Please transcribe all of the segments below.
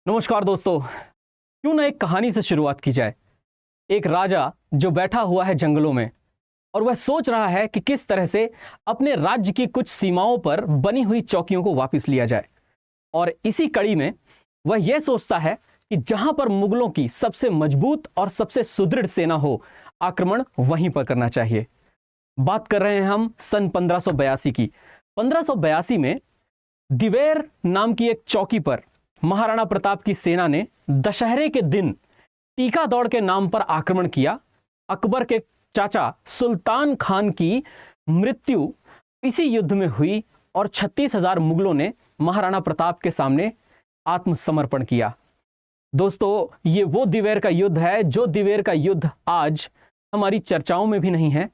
नमस्कार दोस्तों, क्यों ना एक कहानी से शुरुआत की जाए। एक राजा जो बैठा हुआ है जंगलों में और वह सोच रहा है कि किस तरह से अपने राज्य की कुछ सीमाओं पर बनी हुई चौकियों को वापस लिया जाए। और इसी कड़ी में वह यह सोचता है कि जहां पर मुगलों की सबसे मजबूत और सबसे सुदृढ़ सेना हो, आक्रमण वहीं पर करना चाहिए। बात कर रहे हैं हम सन 1582 की। 1582 में दिवेर नाम की एक चौकी पर महाराणा प्रताप की सेना ने दशहरे के दिन टीका दौड़ के नाम पर आक्रमण किया। अकबर के चाचा सुल्तान खान की मृत्यु इसी युद्ध में हुई और 36,000 मुगलों ने महाराणा प्रताप के सामने आत्मसमर्पण किया। दोस्तों, ये वो दिवेर का युद्ध है जो दिवेर का युद्ध आज हमारी चर्चाओं में भी नहीं है।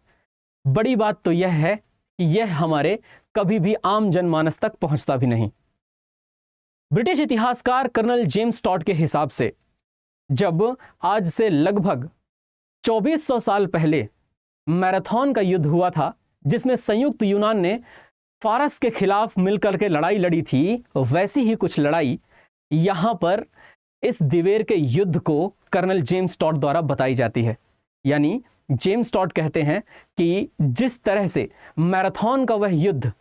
बड़ी बात तो यह है कि यह हमारे कभी भी आम जनमानस तक पहुंचता भी नहीं। ब्रिटिश इतिहासकार कर्नल जेम्स टॉड के हिसाब से जब आज से लगभग 2400 साल पहले मैराथन का युद्ध हुआ था, जिसमें संयुक्त यूनान ने फारस के खिलाफ मिलकर के लड़ाई लड़ी थी, वैसी ही कुछ लड़ाई यहां पर इस दिवेर के युद्ध को कर्नल जेम्स टॉड द्वारा बताई जाती है। यानी जेम्स टॉड कहते हैं कि जिस तरह से मैराथन का वह युद्ध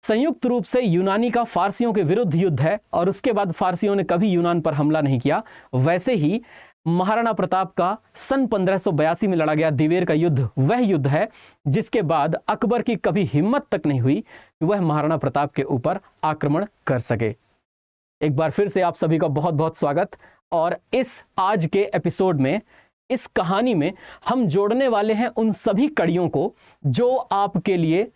संयुक्त रूप से यूनानी का फारसियों के विरुद्ध युद्ध है और उसके बाद फारसियों ने कभी यूनान पर हमला नहीं किया, वैसे ही महाराणा प्रताप का सन 1582 में लड़ा गया दिवेर का युद्ध वह युद्ध है जिसके बाद अकबर की कभी हिम्मत तक नहीं हुई कि वह महाराणा प्रताप के ऊपर आक्रमण कर सके। एक बार फिर से आप सभी का बहुत बहुत स्वागत। और इस आज के एपिसोड में, इस कहानी में हम जोड़ने वाले हैं उन सभी कड़ियों को जो आपके लिए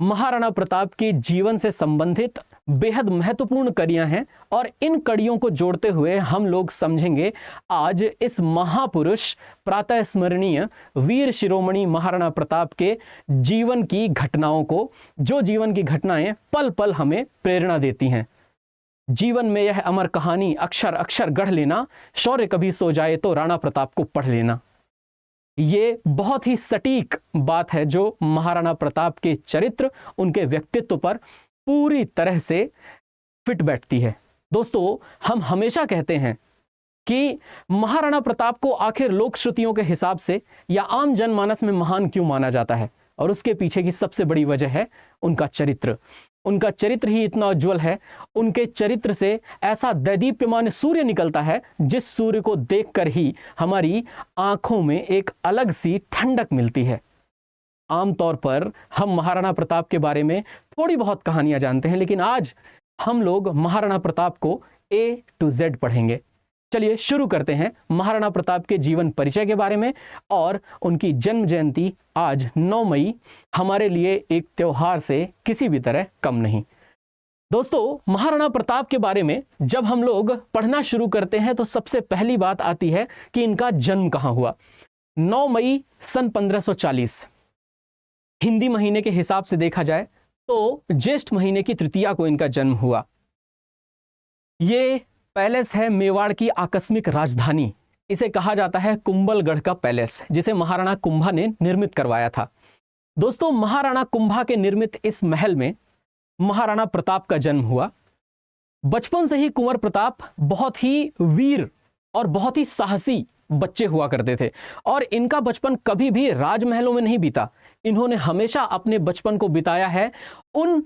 महाराणा प्रताप के जीवन से संबंधित बेहद महत्वपूर्ण कड़ियां हैं। और इन कड़ियों को जोड़ते हुए हम लोग समझेंगे आज इस महापुरुष प्रातः स्मरणीय वीर शिरोमणि महाराणा प्रताप के जीवन की घटनाओं को, जो जीवन की घटनाएं पल पल हमें प्रेरणा देती हैं। जीवन में यह अमर कहानी अक्षर अक्षर गढ़ लेना, शौर्य कभी सो जाए तो राणा प्रताप को पढ़ लेना। ये बहुत ही सटीक बात है जो महाराणा प्रताप के चरित्र, उनके व्यक्तित्व पर पूरी तरह से फिट बैठती है। दोस्तों, हम हमेशा कहते हैं कि महाराणा प्रताप को आखिर लोक श्रुतियों के हिसाब से या आम जनमानस में महान क्यों माना जाता है, और उसके पीछे की सबसे बड़ी वजह है उनका चरित्र। उनका चरित्र ही इतना उज्जवल है। उनके चरित्र से ऐसा दैदीप्यमान सूर्य निकलता है जिस सूर्य को देखकर ही हमारी आंखों में एक अलग सी ठंडक मिलती है। आमतौर पर हम महाराणा प्रताप के बारे में थोड़ी बहुत कहानियां जानते हैं, लेकिन आज हम लोग महाराणा प्रताप को A to Z पढ़ेंगे। चलिए शुरू करते हैं महाराणा प्रताप के जीवन परिचय के बारे में। और उनकी जन्म जयंती आज 9 मई हमारे लिए एक त्योहार से किसी भी तरह कम नहीं। दोस्तों, महाराणा प्रताप के बारे में जब हम लोग पढ़ना शुरू करते हैं तो सबसे पहली बात आती है कि इनका जन्म कहाँ हुआ। 9 मई सन 1540 हिंदी महीने के हिसाब से देखा जाए तो ज्येष्ठ महीने की तृतीया को इनका जन्म हुआ। ये पैलेस है मेवाड़ की आकस्मिक राजधानी। इसे कहा जाता है कुंभलगढ़ का पैलेस, जिसे महाराणा कुंभा ने निर्मित करवाया था। दोस्तों, महाराणा कुंभा के निर्मित इस महल में महाराणा प्रताप का जन्म हुआ। बचपन से ही कुंवर प्रताप बहुत ही वीर और बहुत ही साहसी बच्चे हुआ करते थे और इनका बचपन कभी भी राजमहलों में नहीं बीता। इन्होंने हमेशा अपने बचपन को बिताया है उन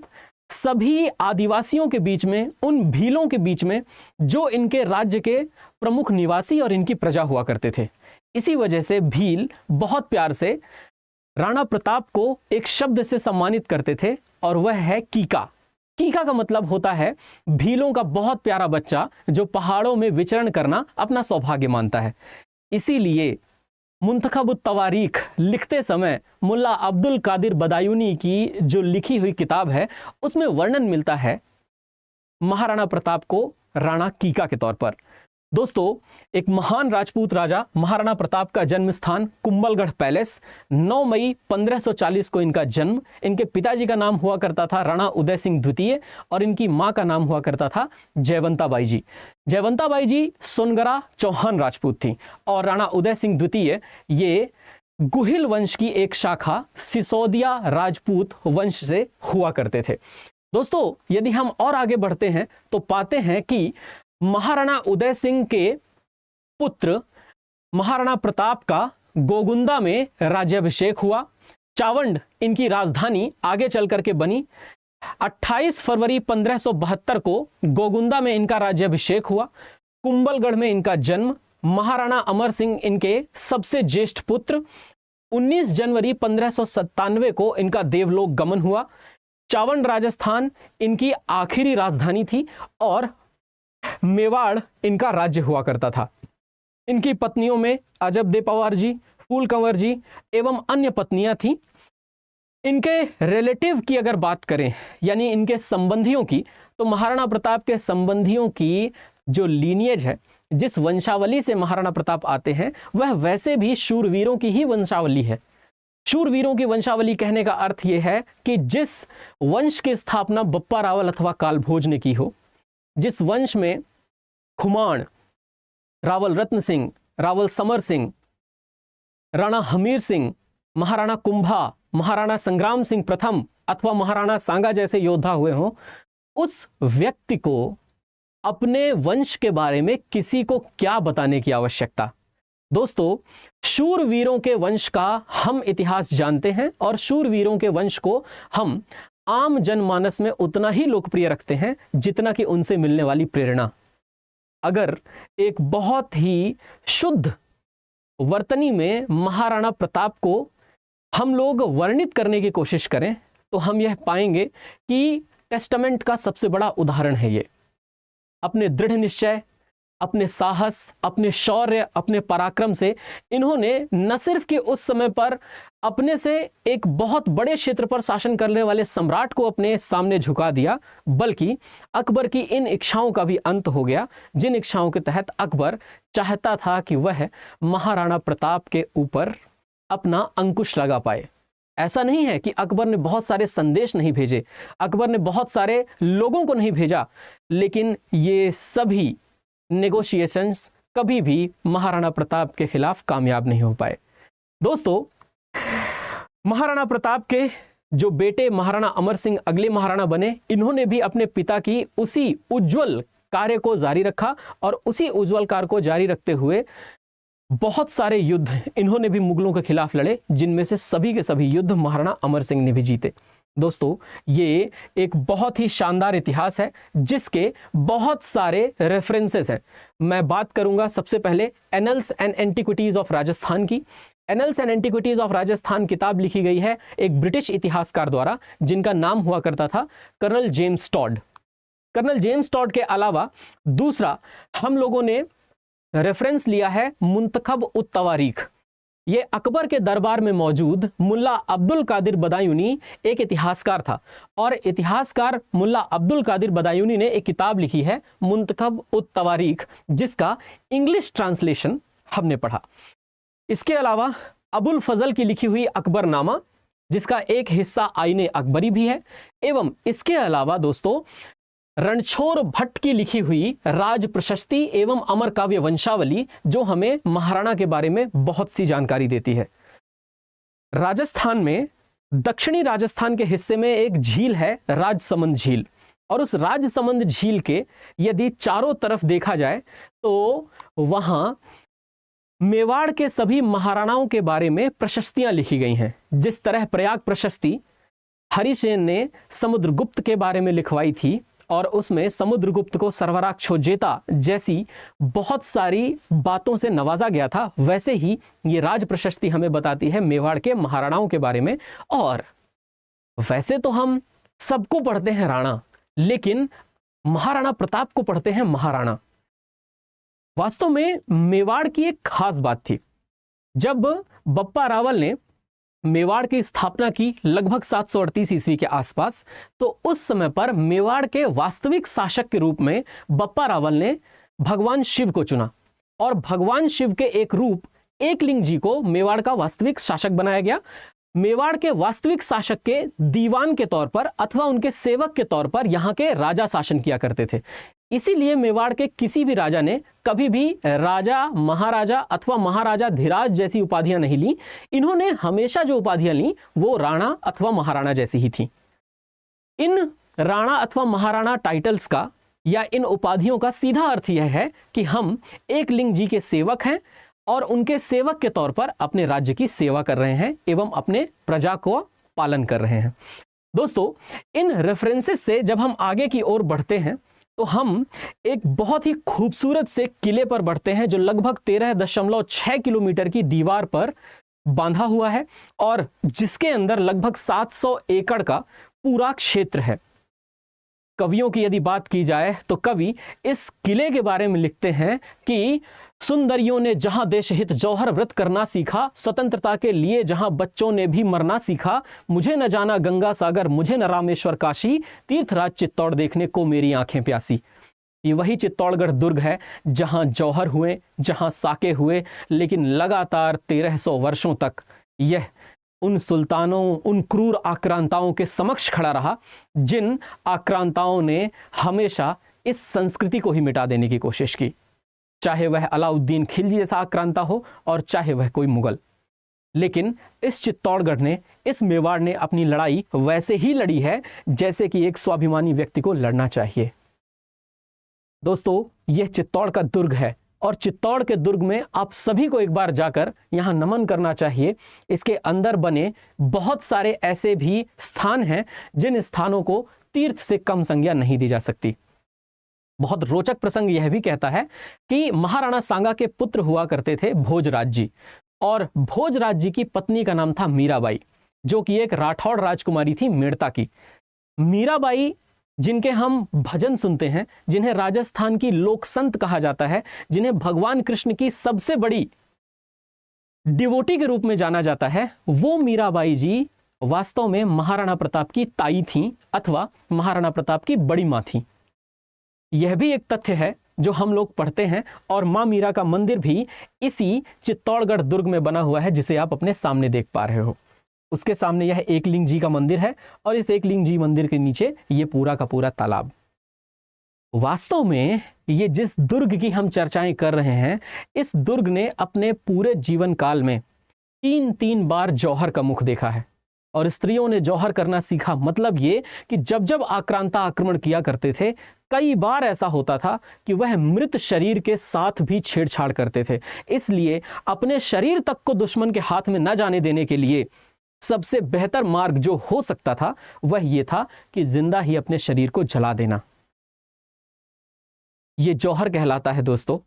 सभी आदिवासियों के बीच में, उन भीलों के बीच में जो इनके राज्य के प्रमुख निवासी और इनकी प्रजा हुआ करते थे। इसी वजह से भील बहुत प्यार से राणा प्रताप को एक शब्द से सम्मानित करते थे और वह है कीका। कीका का मतलब होता है भीलों का बहुत प्यारा बच्चा जो पहाड़ों में विचरण करना अपना सौभाग्य मानता है। इसीलिए मुंतखब तवारीख लिखते समय मुल्ला अब्दुल कादिर बदायूनी की जो लिखी हुई किताब है उसमें वर्णन मिलता है महाराणा प्रताप को राणा कीका के तौर पर। दोस्तों, एक महान राजपूत राजा महाराणा प्रताप का जन्म स्थान कुंभलगढ़ पैलेस। 9 मई 1540 को इनका जन्म। इनके पिताजी का नाम हुआ करता था राणा उदय सिंह द्वितीय और इनकी मां का नाम हुआ करता था जयवंताबाई जी। जयवंताबाई जी सोनगरा चौहान राजपूत थी और राणा उदय सिंह द्वितीय ये गुहिल वंश की एक शाखा सिसोदिया राजपूत वंश से हुआ करते थे। दोस्तों, यदि हम और आगे बढ़ते हैं तो पाते हैं कि महाराणा उदय सिंह के पुत्र महाराणा प्रताप का गोगुंदा में राज्याभिषेक हुआ। चावंड इनकी राजधानी आगे चल करके बनी। 28 फरवरी 1572 को गोगुंदा में इनका राज्याभिषेक हुआ। कुंभलगढ़ में इनका जन्म। महाराणा अमर सिंह इनके सबसे ज्येष्ठ पुत्र। 19 जनवरी 1597 को इनका देवलोक गमन हुआ। चावंड राजस्थान इनकी आखिरी राजधानी थी और मेवाड़ इनका राज्य हुआ करता था। इनकी पत्नियों में अजब दे पवार जी, फूल कंवर जी एवं अन्य पत्नियां थीं। इनके रिलेटिव की अगर बात करें, यानी इनके संबंधियों की, तो महाराणा प्रताप के संबंधियों की जो लीनियज है, जिस वंशावली से महाराणा प्रताप आते हैं, वह वैसे भी शूरवीरों की ही वंशावली है। शूरवीरों की वंशावली कहने का अर्थ यह है कि जिस वंश की स्थापना बप्पा रावल अथवा कालभोज ने की हो, जिस वंश में खुमाण, रावल रत्न सिंह, रावल समर सिंह, राणा हमीर सिंह, महाराणा कुंभा, महाराणा संग्राम सिंह प्रथम अथवा महाराणा सांगा जैसे योद्धा हुए हों, उस व्यक्ति को अपने वंश के बारे में किसी को क्या बताने की आवश्यकता। दोस्तों, शूरवीरों के वंश का हम इतिहास जानते हैं और शूरवीरों के वंश को हम आम जनमानस में उतना ही लोकप्रिय रखते हैं जितना कि उनसे मिलने वाली प्रेरणा। अगर एक बहुत ही शुद्ध वर्तनी में महाराणा प्रताप को हम लोग वर्णित करने की कोशिश करें तो हम यह पाएंगे कि टेस्टामेंट का सबसे बड़ा उदाहरण है ये। अपने दृढ़ निश्चय, अपने साहस, अपने शौर्य, अपने पराक्रम से इन्होंने न सिर्फ कि उस समय पर अपने से एक बहुत बड़े क्षेत्र पर शासन करने वाले सम्राट को अपने सामने झुका दिया, बल्कि अकबर की इन इच्छाओं का भी अंत हो गया, जिन इच्छाओं के तहत अकबर चाहता था कि वह महाराणा प्रताप के ऊपर अपना अंकुश लगा पाए। ऐसा नहीं है कि अकबर ने बहुत सारे संदेश नहीं भेजे, अकबर ने बहुत सारे लोगों को नहीं भेजा, लेकिन ये सभी नेगोशिएशंस कभी भी महाराणा प्रताप के खिलाफ कामयाब नहीं हो पाए। दोस्तों, महाराणा प्रताप के जो बेटे महाराणा अमर सिंह अगले महाराणा बने, इन्होंने भी अपने पिता की उसी उज्जवल कार्य को जारी रखा और उसी उज्जवल कार्य को जारी रखते हुए बहुत सारे युद्ध इन्होंने भी मुगलों के खिलाफ लड़े, जिनमें से सभी के सभी युद्ध महाराणा अमर सिंह ने भी जीते। दोस्तों, ये एक बहुत ही शानदार इतिहास है जिसके बहुत सारे रेफरेंसेस हैं। मैं बात करूंगा सबसे पहले annals and antiquities of Rajasthan की। Annals and antiquities of Rajasthan किताब लिखी गई है एक ब्रिटिश इतिहासकार द्वारा, जिनका नाम हुआ करता था colonel James Tod. Colonel James Tod के अलावा दूसरा हम लोगों ने रेफरेंस लिया है मुंतखब उत तवारीख। ये अकबर के दरबार में मौजूद मुल्ला अब्दुल कादिर बदायूनी एक इतिहासकार था और इतिहासकार मुल्ला अब्दुल कादिर बदायूनी ने एक किताब लिखी है मुंतखब उत तवारीख, जिसका इंग्लिश ट्रांसलेशन हमने पढ़ा। इसके अलावा अबुल फजल की लिखी हुई अकबरनामा, जिसका एक हिस्सा आईने अकबरी भी है, एवं इसके अलावा दोस्तों रणछोड़ भट्ट की लिखी हुई राज प्रशस्ति एवं अमर काव्य वंशावली, जो हमें महाराणा के बारे में बहुत सी जानकारी देती है। राजस्थान में दक्षिणी राजस्थान के हिस्से में एक झील है राजसमंद झील, और उस राजसमंद झील के यदि चारों तरफ देखा जाए तो वहां मेवाड़ के सभी महाराणाओं के बारे में प्रशस्तियां लिखी गई हैं। जिस तरह प्रयाग प्रशस्ति हरिसेन ने समुद्रगुप्त के बारे में लिखवाई थी और उसमें समुद्रगुप्त को सर्वराक्षोजेता जैसी बहुत सारी बातों से नवाजा गया था, वैसे ही ये राज प्रशस्ति हमें बताती है मेवाड़ के महाराणाओं के बारे में। और वैसे तो हम सबको पढ़ते हैं राणा, लेकिन महाराणा प्रताप को पढ़ते हैं महाराणा। वास्तव में मेवाड़ की एक खास बात थी। जब बप्पा रावल ने मेवाड़ की स्थापना की लगभग 738 ईस्वी के आसपास, तो उस समय पर मेवाड़ के वास्तविक शासक के रूप में बप्पा रावल ने भगवान शिव को चुना और भगवान शिव के एक रूप एकलिंग जी को मेवाड़ का वास्तविक शासक बनाया गया। मेवाड़ के वास्तविक शासक के दीवान के तौर पर अथवा उनके सेवक के तौर पर यहाँ के राजा शासन किया करते थे। इसीलिए मेवाड़ के किसी भी राजा ने कभी भी राजा, महाराजा अथवा महाराजा धीराज जैसी उपाधियां नहीं ली। इन्होंने हमेशा जो उपाधियां ली वो राणा अथवा महाराणा जैसी ही थी। इन राणा अथवा महाराणा टाइटल्स का या इन उपाधियों का सीधा अर्थ यह है कि हम एकलिंग जी के सेवक हैं और उनके सेवक के तौर पर अपने राज्य की सेवा कर रहे हैं एवं अपने प्रजा को पालन कर रहे हैं। दोस्तों, इन रेफरेंसेस से जब हम आगे की ओर बढ़ते हैं तो हम एक बहुत ही खूबसूरत से किले पर बढ़ते हैं जो लगभग 13.6 किलोमीटर की दीवार पर बांधा हुआ है और जिसके अंदर लगभग 700 एकड़ का पूरा क्षेत्र है। कवियों की यदि बात की जाए तो कवि इस किले के बारे में लिखते हैं कि सुंदरियों ने जहां देश हित जौहर व्रत करना सीखा, स्वतंत्रता के लिए जहां बच्चों ने भी मरना सीखा, मुझे न जाना गंगा सागर, मुझे न रामेश्वर काशी, तीर्थराज चित्तौड़ देखने को मेरी आंखें प्यासी। ये वही चित्तौड़गढ़ दुर्ग है जहां जौहर हुए, जहां साके हुए, लेकिन लगातार 1300 वर्षों तक यह उन सुल्तानों, उन क्रूर आक्रांताओं के समक्ष खड़ा रहा जिन आक्रांताओं ने हमेशा इस संस्कृति को ही मिटा देने की कोशिश की, चाहे वह अलाउद्दीन खिलजी जैसा आक्रांता हो और चाहे वह कोई मुगल। लेकिन इस चित्तौड़गढ़ ने, इस मेवाड़ ने अपनी लड़ाई वैसे ही लड़ी है जैसे कि एक स्वाभिमानी व्यक्ति को लड़ना चाहिए। दोस्तों, यह चित्तौड़ का दुर्ग है और चित्तौड़ के दुर्ग में आप सभी को एक बार जाकर यहाँ नमन करना चाहिए। इसके अंदर बने बहुत सारे ऐसे भी स्थान हैं जिन स्थानों को तीर्थ से कम संज्ञा नहीं दी जा सकती। बहुत रोचक प्रसंग यह भी कहता है कि महाराणा सांगा के पुत्र हुआ करते थे भोजराज जी, और भोजराज जी की पत्नी का नाम था मीराबाई, जो कि एक राठौड़ राजकुमारी थी मेड़ता की। मीराबाई जिनके हम भजन सुनते हैं, जिन्हें राजस्थान की लोक संत कहा जाता है, जिन्हें भगवान कृष्ण की सबसे बड़ी डिवोटी के रूप में जाना जाता है, वो मीराबाई जी वास्तव में महाराणा प्रताप की ताई थीं अथवा महाराणा प्रताप की बड़ी मां थीं। यह भी एक तथ्य है जो हम लोग पढ़ते हैं और मां मीरा का मंदिर भी इसी चित्तौड़गढ़ दुर्ग में बना हुआ है जिसे आप अपने सामने देख पा रहे हो। उसके सामने यह एकलिंग जी का मंदिर है और इस एकलिंग जी मंदिर के नीचे ये पूरा का पूरा तालाब। वास्तव में ये जिस दुर्ग की हम चर्चाएं कर रहे हैं, इस दुर्ग ने अपने पूरे जीवन काल में 3 बार जौहर का मुख देखा है और स्त्रियों ने जौहर करना सीखा। मतलब ये कि जब जब आक्रांता आक्रमण किया करते थे, कई बार ऐसा होता था कि वह मृत शरीर के साथ भी छेड़छाड़ करते थे। इसलिए अपने शरीर तक को दुश्मन के हाथ में न जाने देने के लिए सबसे बेहतर मार्ग जो हो सकता था वह यह था कि जिंदा ही अपने शरीर को जला देना। यह जौहर कहलाता है। दोस्तों,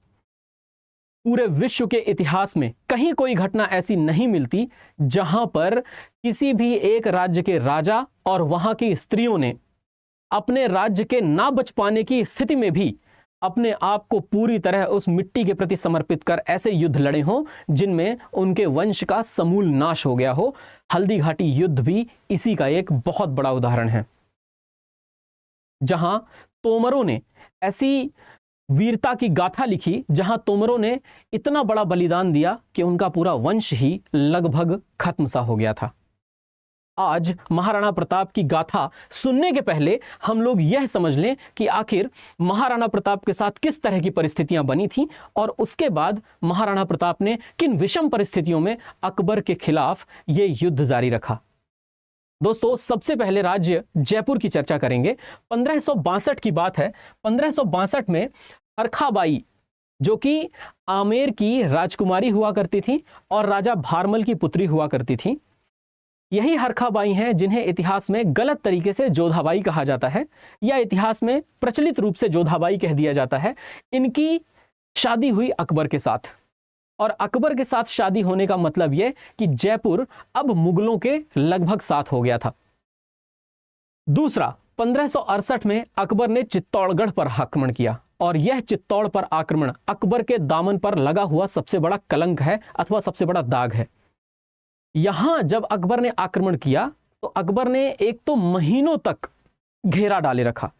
पूरे विश्व के इतिहास में कहीं कोई घटना ऐसी नहीं मिलती जहां पर किसी भी एक राज्य के राजा और वहां की स्त्रियों ने अपने राज्य के ना बच पाने की स्थिति में भी अपने आप को पूरी तरह उस मिट्टी के प्रति समर्पित कर ऐसे युद्ध लड़े हों जिनमें उनके वंश का समूल नाश हो गया हो। हल्दी घाटी युद्ध भी इसी का एक बहुत बड़ा उदाहरण है, जहां तोमरों ने ऐसी वीरता की गाथा लिखी, जहां तोमरों ने इतना बड़ा बलिदान दिया कि उनका पूरा वंश ही लगभग खत्म सा हो गया था। आज महाराणा प्रताप की गाथा सुनने के पहले हम लोग यह समझ लें कि आखिर महाराणा प्रताप के साथ किस तरह की परिस्थितियां बनी थी और उसके बाद महाराणा प्रताप ने किन विषम परिस्थितियों में अकबर के खिलाफ यह युद्ध जारी रखा। दोस्तों, सबसे पहले राज्य जयपुर की चर्चा करेंगे। 1562 की बात है। 1562 में हरखाबाई, जो कि आमेर की राजकुमारी हुआ करती थी और राजा भारमल की पुत्री हुआ करती थी, यही हरखाबाई हैं जिन्हें इतिहास में गलत तरीके से जोधाबाई कहा जाता है या इतिहास में प्रचलित रूप से जोधाबाई कह दिया जाता है। इनकी शादी हुई अकबर के साथ, और अकबर के साथ शादी होने का मतलब यह कि जयपुर अब मुगलों के लगभग साथ हो गया था। दूसरा, 1568 में अकबर ने चित्तौड़गढ़ पर आक्रमण किया और यह चित्तौड़ पर आक्रमण अकबर के दामन पर लगा हुआ सबसे बड़ा कलंक है अथवा सबसे बड़ा दाग है। यहां जब अकबर ने आक्रमण किया तो अकबर ने एक तो महीनों तक घेरा डाले रखा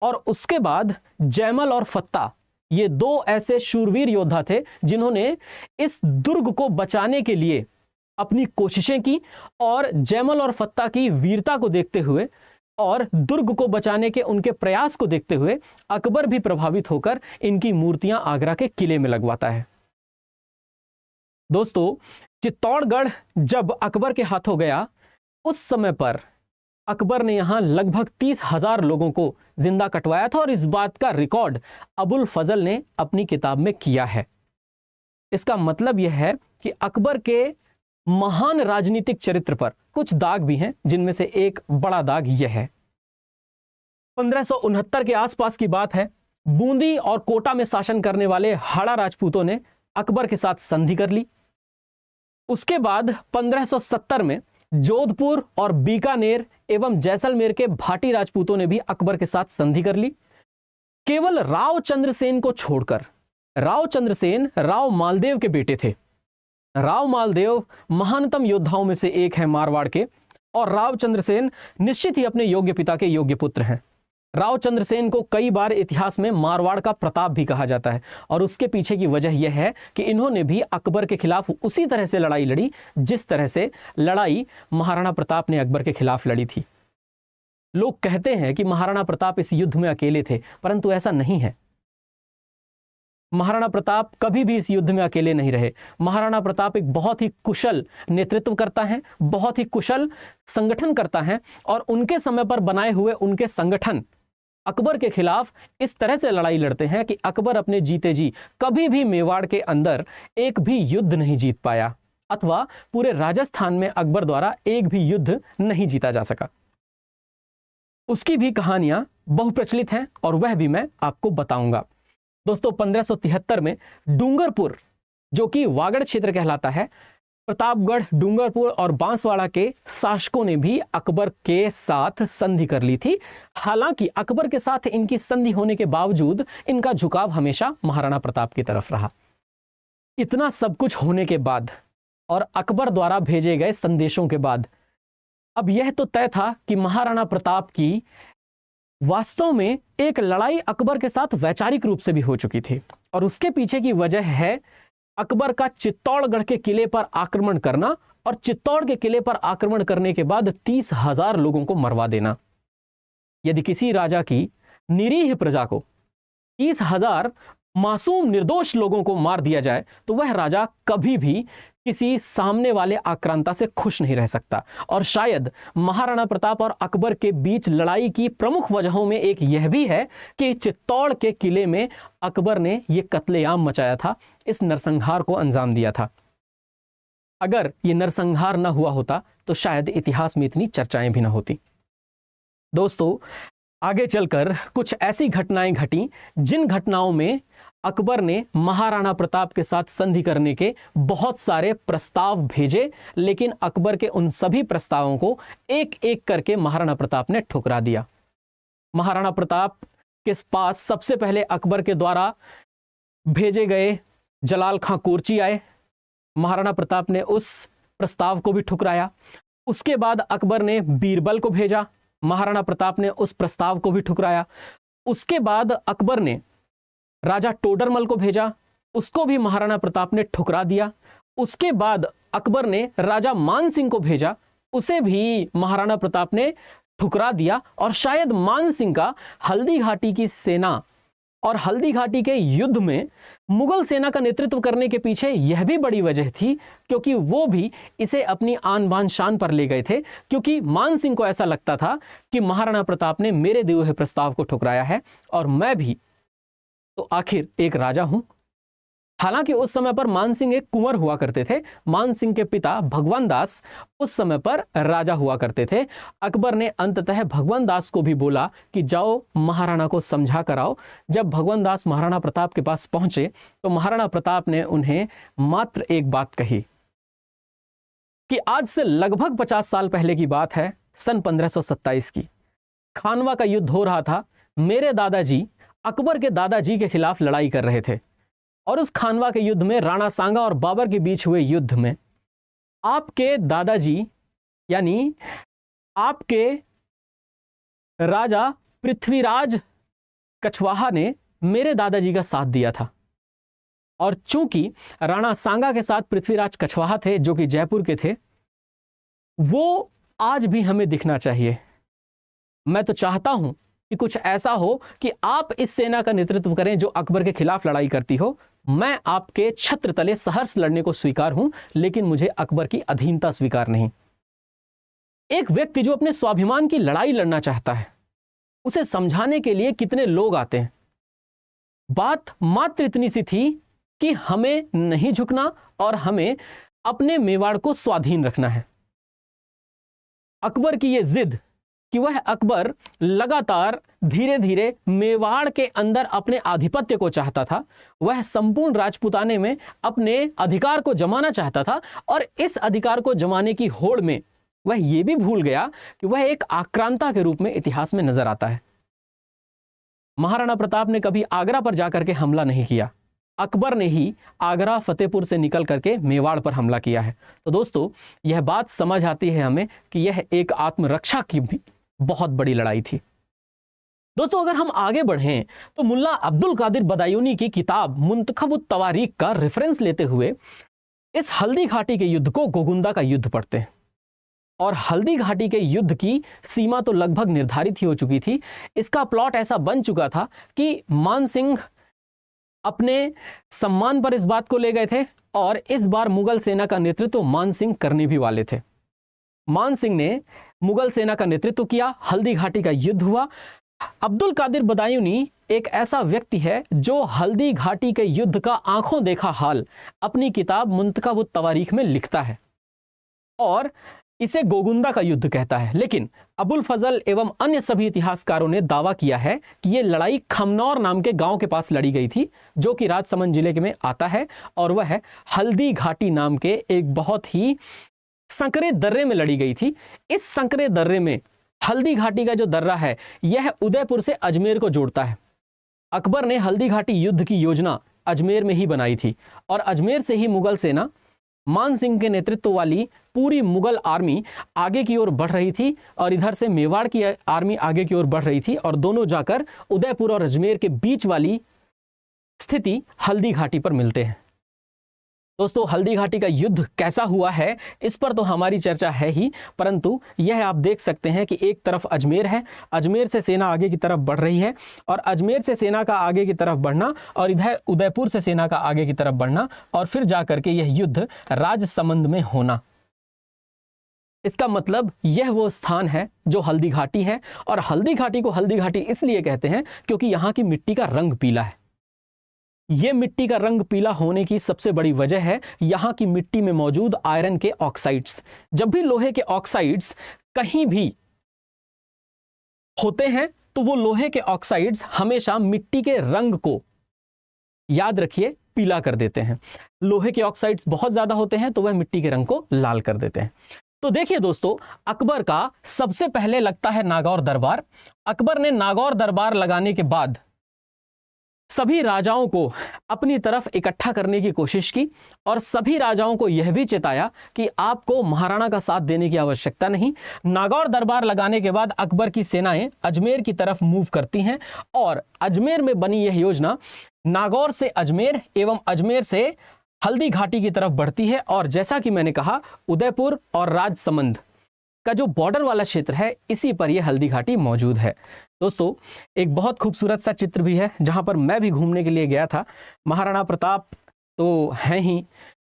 और उसके बाद जयमल और फत्ता, ये दो ऐसे शूरवीर योद्धा थे जिन्होंने इस दुर्ग को बचाने के लिए अपनी कोशिशें की, और जयमल और फत्ता की वीरता को देखते हुए और दुर्ग को बचाने के उनके प्रयास को देखते हुए अकबर भी प्रभावित होकर इनकी मूर्तियां आगरा के किले में लगवाता है। दोस्तों, चित्तौड़गढ़ जब अकबर के हाथों गया, उस समय पर अकबर ने यहां लगभग 30,000 लोगों को जिंदा कटवाया था और इस बात का रिकॉर्ड अबुल फजल ने अपनी किताब में किया है। इसका मतलब यह है कि अकबर के महान राजनीतिक चरित्र पर कुछ दाग भी हैं, जिनमें से एक बड़ा दाग यह है। 1569 के आसपास की बात है। बूंदी और कोटा में शासन करने वाले हाड़ा राजपूतों ने अकबर के साथ संधि कर ली। उसके बाद 1570 में जोधपुर और बीकानेर एवं जैसलमेर के भाटी राजपूतों ने भी अकबर के साथ संधि कर ली। केवल राव चंद्रसेन को छोड़कर, राव चंद्रसेन राव मालदेव के बेटे थे। राव मालदेव महानतम योद्धाओं में से एक है मारवाड़ के, और राव चंद्रसेन निश्चित ही अपने योग्य पिता के योग्य पुत्र हैं। राव चंद्रसेन को कई बार इतिहास में मारवाड़ का प्रताप भी कहा जाता है, और उसके पीछे की वजह यह है कि इन्होंने भी अकबर के खिलाफ उसी तरह से लड़ाई लड़ी जिस तरह से लड़ाई महाराणा प्रताप ने अकबर के खिलाफ लड़ी थी। लोग कहते हैं कि महाराणा प्रताप इस युद्ध में अकेले थे, परंतु ऐसा नहीं है। महाराणा प्रताप कभी भी इस युद्ध में अकेले नहीं रहे। महाराणा प्रताप एक बहुत ही कुशल नेतृत्व करता है, बहुत ही कुशल संगठन करता है, और उनके समय पर बनाए हुए उनके संगठन अकबर के खिलाफ इस तरह से लड़ाई लड़ते हैं कि अकबर अपने जीते जी कभी भी मेवाड़ के अंदर एक भी युद्ध नहीं जीत पाया, अथवा पूरे राजस्थान में अकबर द्वारा एक भी युद्ध नहीं जीता जा सका। उसकी भी कहानियां बहुप्रचलित हैं और वह भी मैं आपको बताऊंगा। दोस्तों, 1573 में डूंगरपुर, जो कि वागड़ क्षेत्र कहलाता है, प्रतापगढ़, डूंगरपुर और बांसवाड़ा के शासकों ने भी अकबर के साथ संधि कर ली थी। हालांकि अकबर के साथ इनकी संधि होने के बावजूद इनका झुकाव हमेशा महाराणा प्रताप की तरफ रहा। इतना सब कुछ होने के बाद और अकबर द्वारा भेजे गए संदेशों के बाद अब यह तो तय था कि महाराणा प्रताप की वास्तव में एक लड़ाई अकबर के साथ वैचारिक रूप से भी हो चुकी थी, और उसके पीछे की वजह है अकबर का चित्तौड़गढ़ के किले पर आक्रमण करना, और चित्तौड़ के किले पर आक्रमण करने के बाद 30,000 लोगों को मरवा देना। यदि किसी राजा की निरीह प्रजा को 30,000 मासूम निर्दोष लोगों को मार दिया जाए तो वह राजा कभी भी किसी सामने वाले आक्रांता से खुश नहीं रह सकता। और शायद महाराणा प्रताप और अकबर के बीच लड़ाई की प्रमुख वजहों में एक यह भी है कि चित्तौड़ के किले में अकबर ने यह कत्लेआम मचाया था, इस नरसंहार को अंजाम दिया था। अगर यह नरसंहार न हुआ होता तो शायद इतिहास में इतनी चर्चाएं भी न होती। दोस्तों, आगे चलकर कुछ ऐसी घटनाएं घटी जिन घटनाओं में अकबर ने महाराणा प्रताप के साथ संधि करने के बहुत सारे प्रस्ताव भेजे, लेकिन अकबर के उन सभी प्रस्तावों को एक एक करके महाराणा प्रताप ने ठुकरा दिया। महाराणा प्रताप के पास सबसे पहले अकबर के द्वारा भेजे गए जलाल खां कोरची आए। महाराणा प्रताप ने उस प्रस्ताव को भी ठुकराया। उसके बाद अकबर ने बीरबल को भेजा, महाराणा प्रताप ने उस प्रस्ताव को भी ठुकराया। उसके बाद अकबर ने राजा टोडरमल को भेजा, उसको भी महाराणा प्रताप ने ठुकरा दिया। उसके बाद अकबर ने राजा मान सिंह को भेजा, उसे भी महाराणा प्रताप ने ठुकरा दिया। और शायद मान सिंह का हल्दी घाटी की सेना और हल्दी घाटी के युद्ध में मुगल सेना का नेतृत्व करने के पीछे यह भी बड़ी वजह थी, क्योंकि वो भी इसे अपनी आन बान शान पर ले गए थे, क्योंकि मान सिंह को ऐसा लगता था कि महाराणा प्रताप ने मेरे दिए हुए प्रस्ताव को ठुकराया है और मैं भी तो आखिर एक राजा हूं। हालांकि उस समय पर मान सिंह एक कुंवर हुआ करते थे। मान सिंह के पिता भगवान दास उस समय पर राजा हुआ करते थे। अकबर ने अंततः भगवान दास को भी बोला कि जाओ महाराणा को समझा कर आओ। जब भगवान दास महाराणा प्रताप के पास पहुंचे तो महाराणा प्रताप ने उन्हें मात्र एक बात कही कि आज से लगभग 50 साल पहले की बात है, सन 1527 की। खानवा का युद्ध हो रहा था। मेरे दादाजी अकबर के दादाजी के खिलाफ लड़ाई कर रहे थे, और उस खानवा के युद्ध में राणा सांगा और बाबर के बीच हुए युद्ध में आपके दादाजी यानी आपके राजा पृथ्वीराज कछवाहा ने मेरे दादाजी का साथ दिया था। और चूंकि राणा सांगा के साथ पृथ्वीराज कछवाहा थे जो कि जयपुर के थे, वो आज भी हमें दिखना चाहिए। मैं तो चाहता हूं कि कुछ ऐसा हो कि आप इस सेना का नेतृत्व करें जो अकबर के खिलाफ लड़ाई करती हो। मैं आपके छत्र तले सहर्ष लड़ने को स्वीकार हूं, लेकिन मुझे अकबर की अधीनता स्वीकार नहीं। एक व्यक्ति जो अपने स्वाभिमान की लड़ाई लड़ना चाहता है, उसे समझाने के लिए कितने लोग आते हैं। बात मात्र इतनी सी थी कि हमें नहीं झुकना और हमें अपने मेवाड़ को स्वाधीन रखना है। अकबर की यह जिद कि वह अकबर लगातार धीरे धीरे मेवाड़ के अंदर अपने आधिपत्य को चाहता था, वह संपूर्ण राजपूताने में अपने अधिकार को जमाना चाहता था, और इस अधिकार को जमाने की होड़ में वह यह भी भूल गया कि वह एक आक्रांता के रूप में इतिहास में नजर आता है। महाराणा प्रताप ने कभी आगरा पर जाकर के हमला नहीं किया, अकबर ने ही आगरा फतेहपुर से निकल करके मेवाड़ पर हमला किया है। तो दोस्तों, यह बात समझ आती है हमें कि यह एक आत्मरक्षा की भी बहुत बड़ी लड़ाई थी। दोस्तों, अगर हम आगे बढ़ें तो मुल्ला अब्दुल कादिर बदायूनी की किताब मुंतखब तवारीख का रेफरेंस लेते हुए इस हल्दी घाटी के युद्ध को गोगुंदा का युद्ध पढ़ते हैं। और हल्दी घाटी के युद्ध की सीमा तो लगभग निर्धारित ही हो चुकी थी। इसका प्लॉट ऐसा बन चुका था कि मान सिंह अपने सम्मान पर इस बात को ले गए थे, और इस बार मुगल सेना का नेतृत्व मान सिंह करने भी वाले थे। मान सिंह ने मुगल सेना का नेतृत्व किया, हल्दी घाटी का युद्ध हुआ। अब्दुल कादिर बदायूनी एक ऐसा व्यक्ति है जो हल्दी घाटी के युद्ध का आंखों देखा हाल अपनी किताब मुंतखब तवारीख में लिखता है और इसे गोगुंदा का युद्ध कहता है। लेकिन अबुल फजल एवं अन्य सभी इतिहासकारों ने दावा किया है कि यह लड़ाई खमनौर नाम के गांव के पास लड़ी गई थी, जो कि राजसमंद जिले में आता है, और वह हल्दी घाटी नाम के एक बहुत ही संकरे दर्रे में लड़ी गई थी। इस संकरे दर्रे में हल्दी घाटी का जो दर्रा है, यह उदयपुर से अजमेर को जोड़ता है। अकबर ने हल्दी घाटी युद्ध की योजना अजमेर में ही बनाई थी, और अजमेर से ही मुगल सेना मान सिंह के नेतृत्व वाली पूरी मुगल आर्मी आगे की ओर बढ़ रही थी, और इधर से मेवाड़ की आर्मी आगे की ओर बढ़ रही थी, और दोनों जाकर उदयपुर और अजमेर के बीच वाली स्थिति हल्दी घाटी पर मिलते हैं। दोस्तों, हल्दी घाटी का युद्ध कैसा हुआ है इस पर तो हमारी चर्चा है ही, परंतु यह आप देख सकते हैं कि एक तरफ अजमेर है, अजमेर से सेना आगे की तरफ बढ़ रही है, और अजमेर से सेना का आगे की तरफ बढ़ना, और इधर उदयपुर से सेना का आगे की तरफ बढ़ना, और फिर जाकर के यह युद्ध राजसमंद में होना। इसका मतलब यह वो स्थान है जो हल्दी घाटी है, और हल्दी घाटी को हल्दी घाटी इसलिए कहते हैं क्योंकि यहाँ की मिट्टी का रंग पीला है। यह मिट्टी का रंग पीला होने की सबसे बड़ी वजह है यहाँ की मिट्टी में मौजूद आयरन के ऑक्साइड्स। जब भी लोहे के ऑक्साइड्स कहीं भी होते हैं तो वो लोहे के ऑक्साइड्स हमेशा मिट्टी के रंग को, याद रखिए, पीला कर देते हैं। लोहे के ऑक्साइड्स बहुत ज्यादा होते हैं तो वह मिट्टी के रंग को लाल कर देते हैं। तो देखिए दोस्तों, अकबर का सबसे पहले लगता है नागौर दरबार। अकबर ने नागौर दरबार लगाने के बाद सभी राजाओं को अपनी तरफ इकट्ठा करने की कोशिश की, और सभी राजाओं को यह भी चेताया कि आपको महाराणा का साथ देने की आवश्यकता नहीं। नागौर दरबार लगाने के बाद अकबर की सेनाएं अजमेर की तरफ मूव करती हैं, और अजमेर में बनी यह योजना नागौर से अजमेर एवं अजमेर से हल्दी घाटी की तरफ बढ़ती है। और जैसा कि मैंने कहा, उदयपुर और राजसमंद का जो बॉर्डर वाला क्षेत्र है, इसी पर यह हल्दी घाटी मौजूद है। दोस्तों, एक बहुत खूबसूरत सा चित्र भी है जहां पर मैं भी घूमने के लिए गया था। महाराणा प्रताप तो हैं ही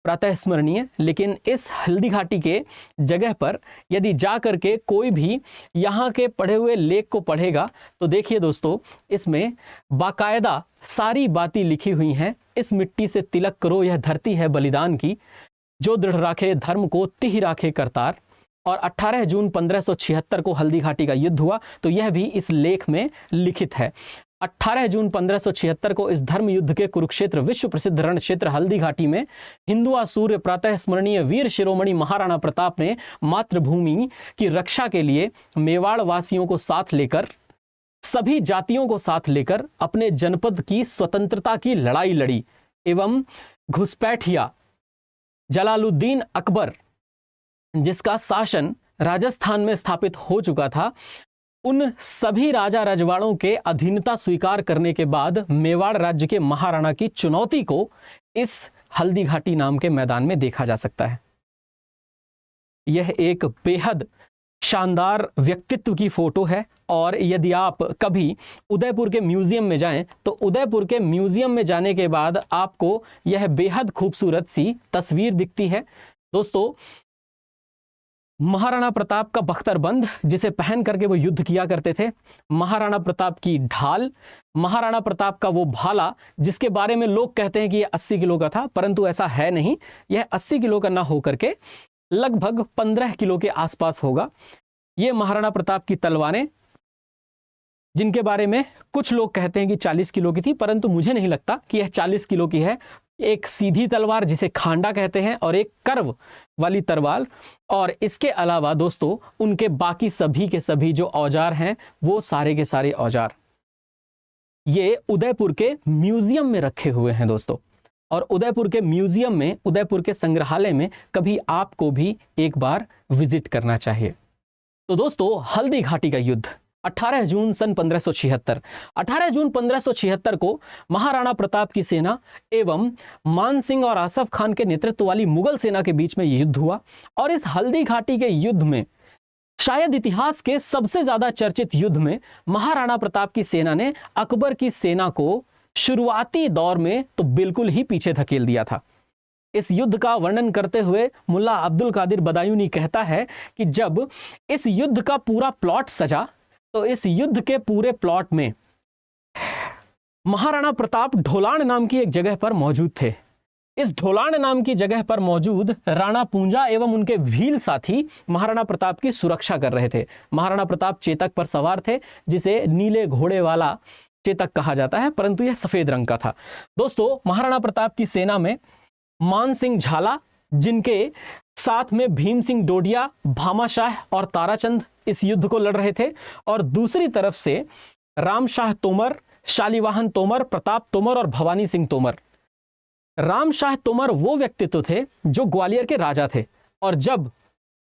प्रातः स्मरणीय, लेकिन इस हल्दी घाटी के जगह पर यदि जा करके कोई भी यहाँ के पढ़े हुए लेख को पढ़ेगा तो देखिए दोस्तों, इसमें बाकायदा सारी बातें लिखी हुई हैं। इस मिट्टी से तिलक करो, यह धरती है बलिदान की, जो दृढ़ राखे धर्म को तिहि राखे करतार। और 18 जून 1576 को हल्दी घाटी का युद्ध हुआ, तो यह भी इस लेख में लिखित है। 18 जून 1576 को इस धर्म युद्ध के कुरुक्षेत्र विश्व प्रसिद्ध रण क्षेत्र हल्दी घाटी में हिंदुआ सूर्य प्रातः स्मरणीय वीर शिरोमणि महाराणा प्रताप ने मातृभूमि की रक्षा के लिए मेवाड़ वासियों को साथ लेकर, सभी जातियों को साथ लेकर अपने जनपद की स्वतंत्रता की लड़ाई लड़ी, एवं घुसपैठिया जलालुद्दीन अकबर, जिसका शासन राजस्थान में स्थापित हो चुका था, उन सभी राजा रजवाड़ों के अधीनता स्वीकार करने के बाद मेवाड़ राज्य के महाराणा की चुनौती को इस हल्दी घाटी नाम के मैदान में देखा जा सकता है। यह एक बेहद शानदार व्यक्तित्व की फोटो है, और यदि आप कभी उदयपुर के म्यूजियम में जाएं तो उदयपुर के म्यूजियम में जाने के बाद आपको यह बेहद खूबसूरत सी तस्वीर दिखती है। दोस्तों, महाराणा प्रताप का बख्तरबंद जिसे पहन करके वो युद्ध किया करते थे, महाराणा प्रताप की ढाल, महाराणा प्रताप का वो भाला जिसके बारे में लोग कहते हैं कि यह 80 किलो का था, परंतु ऐसा है नहीं। यह 80 किलो का ना होकर के लगभग 15 किलो के आसपास होगा। ये महाराणा प्रताप की तलवारें, जिनके बारे में कुछ लोग कहते हैं कि 40 किलो की थी, परंतु मुझे नहीं लगता कि यह 40 किलो की है। एक सीधी तलवार जिसे खांडा कहते हैं और एक कर्व वाली तलवार, और इसके अलावा दोस्तों उनके बाकी सभी के सभी जो औजार हैं वो सारे के सारे औजार ये उदयपुर के म्यूजियम में रखे हुए हैं दोस्तों। और उदयपुर के म्यूजियम में, उदयपुर के संग्रहालय में कभी आपको भी एक बार विजिट करना चाहिए। तो दोस्तों, हल्दी घाटी का युद्ध 18 जून सन 1576। 18 जून 1576 को महाराणा प्रताप की सेना एवं मान सिंह और आसफ खान के नेतृत्व वाली मुगल सेना के बीच में युद्ध हुआ। और इस हल्दी घाटी के युद्ध में, शायद इतिहास के सबसे ज्यादा चर्चित युद्ध में, महाराणा प्रताप की सेना ने अकबर की सेना को शुरुआती दौर में तो बिल्कुल ही पीछे धकेल दिया था। इस युद्ध का वर्णन करते हुए मुल्ला अब्दुल कादिर बदायूनी कहता है कि जब इस युद्ध का पूरा प्लॉट सजा तो इस युद्ध के पूरे प्लॉट में महाराणा प्रताप ढोलान नाम की एक जगह पर मौजूद थे। इस ढोलान नाम की जगह पर मौजूद राणा पूंजा एवं उनके भील साथी महाराणा प्रताप की सुरक्षा कर रहे थे। महाराणा प्रताप चेतक पर सवार थे, जिसे नीले घोड़े वाला चेतक कहा जाता है, परंतु यह सफेद रंग का था। दोस्तों, महाराणा प्रताप की सेना में मान सिंह झाला, जिनके साथ में भीम सिंह डोडिया, भामाशाह और ताराचंद इस युद्ध को लड़ रहे थे, और दूसरी तरफ से रामशाह तोमर, शालिवाहन तोमर, प्रताप तोमर और भवानी सिंह तोमर। रामशाह तोमर वो व्यक्तित्व थे जो ग्वालियर के राजा थे, और जब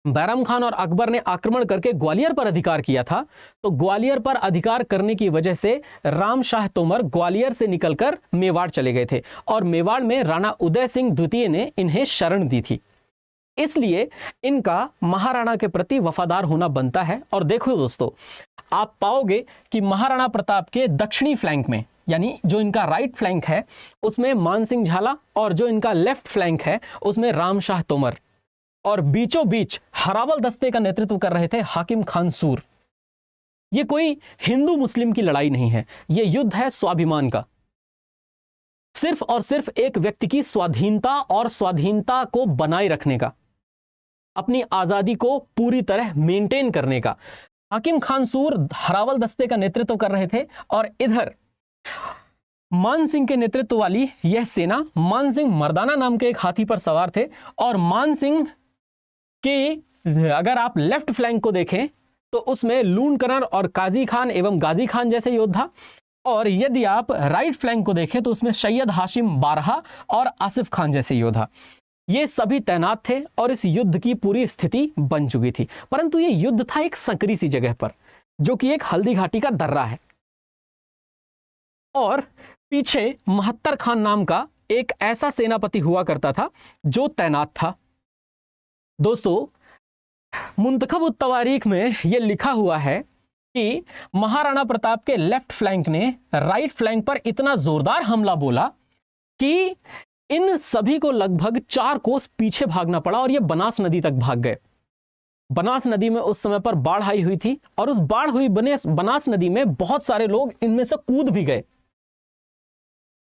बैरम खान और अकबर ने आक्रमण करके ग्वालियर पर अधिकार किया था, तो ग्वालियर पर अधिकार करने की वजह से रामशाह तोमर ग्वालियर से निकलकर मेवाड़ चले गए थे, और मेवाड़ में राणा उदय सिंह द्वितीय ने इन्हें शरण दी थी। इसलिए इनका महाराणा के प्रति वफादार होना बनता है। और देखो दोस्तों, आप पाओगे कि महाराणा प्रताप के दक्षिणी फ्लैंक में, यानी जो इनका राइट फ्लैंक है उसमें मान सिंह झाला, और जो इनका लेफ्ट फ्लैंक है उसमें रामशाह तोमर, और बीचों बीच हरावल दस्ते का नेतृत्व कर रहे थे हाकिम खान सूर। ये कोई हिंदू मुस्लिम की लड़ाई नहीं है, ये युद्ध है स्वाभिमान का। सिर्फ और सिर्फ एक व्यक्ति की स्वाधीनता और स्वाधीनता को बनाए रखने का, अपनी आजादी को पूरी तरह मेंटेन करने का। हाकिम खान सूर हरावल दस्ते का नेतृत्व कर रहे थे, और इधर मान सिंह के नेतृत्व वाली यह सेना, मान सिंह मर्दाना नाम के एक हाथी पर सवार थे। और मान सिंह के अगर आप लेफ्ट फ्लैंक को देखें तो उसमें लून कनर और काजी खान एवं गाजी खान जैसे योद्धा, और यदि आप राइट फ्लैंक को देखें तो उसमें सैयद हाशिम बारहा और आसिफ खान जैसे योद्धा, ये सभी तैनात थे। और इस युद्ध की पूरी स्थिति बन चुकी थी, परंतु ये युद्ध था एक संकरी सी जगह पर, जो कि एक हल्दी घाटी का दर्रा है, और पीछे महत्तर खान नाम का एक ऐसा सेनापति हुआ करता था जो तैनात था। दोस्तों, मुंतखब उत तवारीख में यह लिखा हुआ है कि महाराणा प्रताप के लेफ्ट फ्लैंक ने राइट फ्लैंक पर इतना जोरदार हमला बोला कि इन सभी को लगभग 4 कोस पीछे भागना पड़ा, और ये बनास नदी तक भाग गए। बनास नदी में उस समय पर बाढ़ आई हुई थी, और उस बाढ़ हुई बनास नदी में बहुत सारे लोग इनमें से कूद भी गए।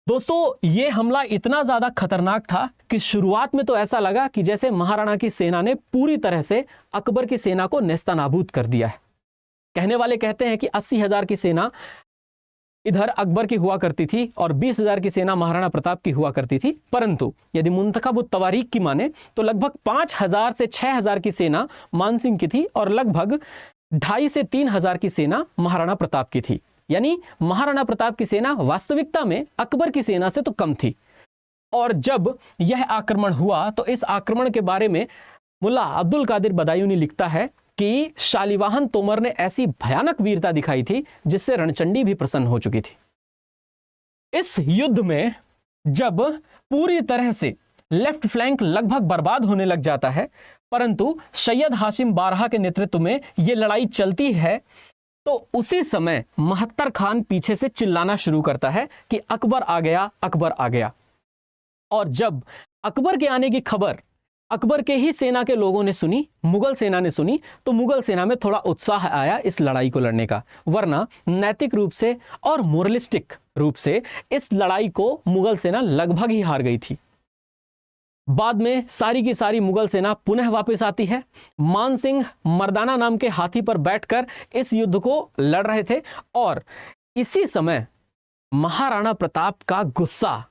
दोस्तों, ये हमला इतना ज्यादा खतरनाक था कि शुरुआत में तो ऐसा लगा कि जैसे महाराणा की सेना ने पूरी तरह से अकबर की सेना को नेस्तनाबूद कर दिया है। कहने वाले कहते हैं कि 80,000 की सेना इधर अकबर की हुआ करती थी और 20,000 की सेना महाराणा प्रताप की हुआ करती थी, परंतु यदि मुंतखब उत तवारीख की माने तो लगभग 5,000 से 6,000 की सेना मान सिंह की थी, और लगभग 2,500 से 3,000 की सेना महाराणा प्रताप की थी। यानी महाराणा प्रताप की सेना वास्तविकता में अकबर की सेना से तो कम थी। और जब यह आक्रमण हुआ तो इस आक्रमण के बारे में मुल्ला अब्दुल कादिर बदायूनी लिखता है कि शालिवाहन तोमर ने ऐसी भयानक वीरता दिखाई थी जिससे रणचंडी भी प्रसन्न हो चुकी थी। इस युद्ध में जब पूरी तरह से लेफ्ट फ्लैंक लगभग बर्बाद होने लग जाता है, परंतु सैयद हाशिम बारहा के नेतृत्व में यह लड़ाई चलती है, तो उसी समय महत्तर खान पीछे से चिल्लाना शुरू करता है कि अकबर आ गया, अकबर आ गया। और जब अकबर के आने की खबर अकबर के ही सेना के लोगों ने सुनी, मुगल सेना ने सुनी, तो मुगल सेना में थोड़ा उत्साह आया इस लड़ाई को लड़ने का। वरना नैतिक रूप से और मोरलिस्टिक रूप से इस लड़ाई को मुगल सेना लगभग ही हार गई थी। बाद में सारी की सारी मुगल सेना पुनः वापस आती है। मान सिंह मर्दाना नाम के हाथी पर बैठकर इस युद्ध को लड़ रहे थे और इसी समय महाराणा प्रताप का गुस्सा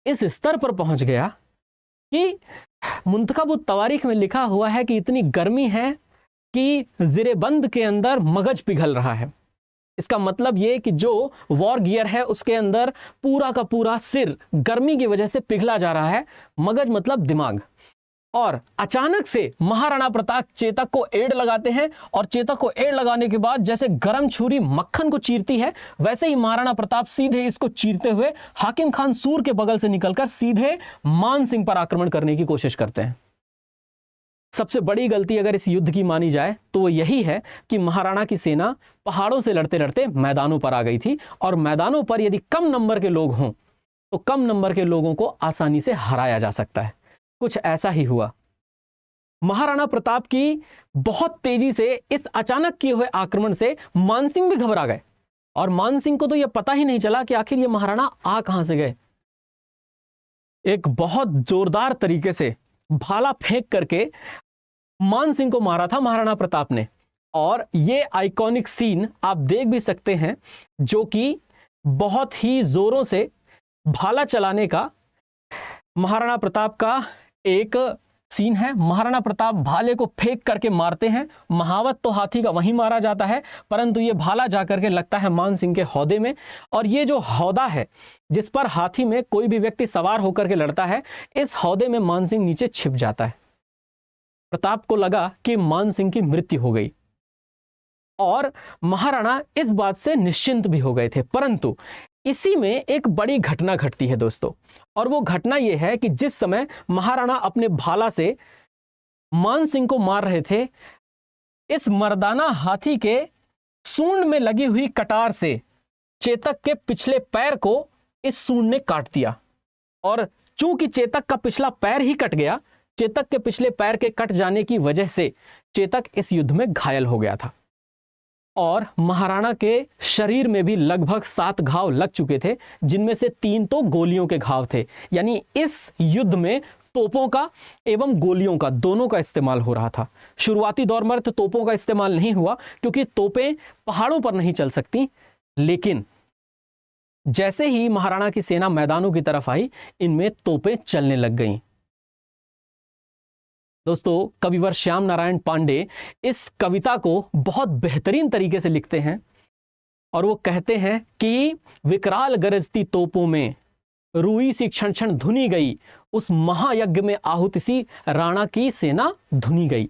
इस स्तर पर पहुंच गया कि मुंतखब तवारीख में लिखा हुआ है कि इतनी गर्मी है कि ज़ेरे-बंद के अंदर मगज पिघल रहा है। इसका मतलब ये कि जो वॉर गियर है उसके अंदर पूरा का पूरा सिर गर्मी की वजह से पिघला जा रहा है। मगज मतलब दिमाग। और अचानक से महाराणा प्रताप चेतक को एड़ लगाते हैं और चेतक को एड़ लगाने के बाद जैसे गरम छुरी मक्खन को चीरती है, वैसे ही महाराणा प्रताप सीधे इसको चीरते हुए हाकिम खान सूर के बगल से निकलकर सीधे मान सिंह पर आक्रमण करने की कोशिश करते हैं। सबसे बड़ी गलती अगर इस युद्ध की मानी जाए तो वो यही है कि महाराणा की सेना पहाड़ों से लड़ते लड़ते मैदानों पर आ गई थी और मैदानों पर यदि कम नंबर के लोग हों तो कम नंबर के लोगों को आसानी से हराया जा सकता है। कुछ ऐसा ही हुआ। महाराणा प्रताप की बहुत तेजी से इस अचानक किए हुए आक्रमण से मानसिंह भी घबरा गए और मानसिंह को तो यह पता ही नहीं चला कि आखिर ये महाराणा आ कहां से गए। एक बहुत जोरदार तरीके से भाला फेंक करके मानसिंह को मारा था महाराणा प्रताप ने। और ये आइकॉनिक सीन आप देख भी सकते हैं, जो कि बहुत ही जोरों से भाला चलाने का महाराणा प्रताप का एक सीन है। महाराणा प्रताप भाले को फेंक करके मारते हैं। महावत तो हाथी का वहीं मारा जाता है, परंतु ये भाला जाकर के लगता है मान सिंह के हौदे में। और ये जो हौदा है जिस पर हाथी में कोई भी व्यक्ति सवार होकर के लड़ता है, इस हौदे में मान सिंह नीचे छिप जाता है। प्रताप को लगा कि मान सिंह की मृत्यु हो गई और महाराणा इस बात से निश्चिंत भी हो गए थे। परंतु इसी में एक बड़ी घटना घटती है दोस्तों, और वो घटना ये है कि जिस समय महाराणा अपने भाला से मान सिंह को मार रहे थे, इस मर्दाना हाथी के सूंड में लगी हुई कटार से चेतक के पिछले पैर को इस सूंड ने काट दिया। और चूंकि चेतक का पिछला पैर ही कट गया, चेतक के पिछले पैर के कट जाने की वजह से चेतक इस युद्ध में घायल हो गया था और महाराणा के शरीर में भी लगभग 7 घाव लग चुके थे, जिनमें से 3 तो गोलियों के घाव थे। यानी इस युद्ध में तोपों का एवं गोलियों का दोनों का इस्तेमाल हो रहा था। शुरुआती दौर में तो तोपों का इस्तेमाल नहीं हुआ क्योंकि तोपें पहाड़ों पर नहीं चल सकती, लेकिन जैसे ही महाराणा की सेना मैदानों की तरफ आई, इनमें तोपें चलने लग गईं। दोस्तों, कविवर श्याम नारायण पांडे इस कविता को बहुत बेहतरीन तरीके से लिखते हैं और वो कहते हैं कि विकराल गरजती तोपों में रूई सी क्षण क्षण धुनी गई, उस महायज्ञ में आहुति सी राणा की सेना धुनी गई।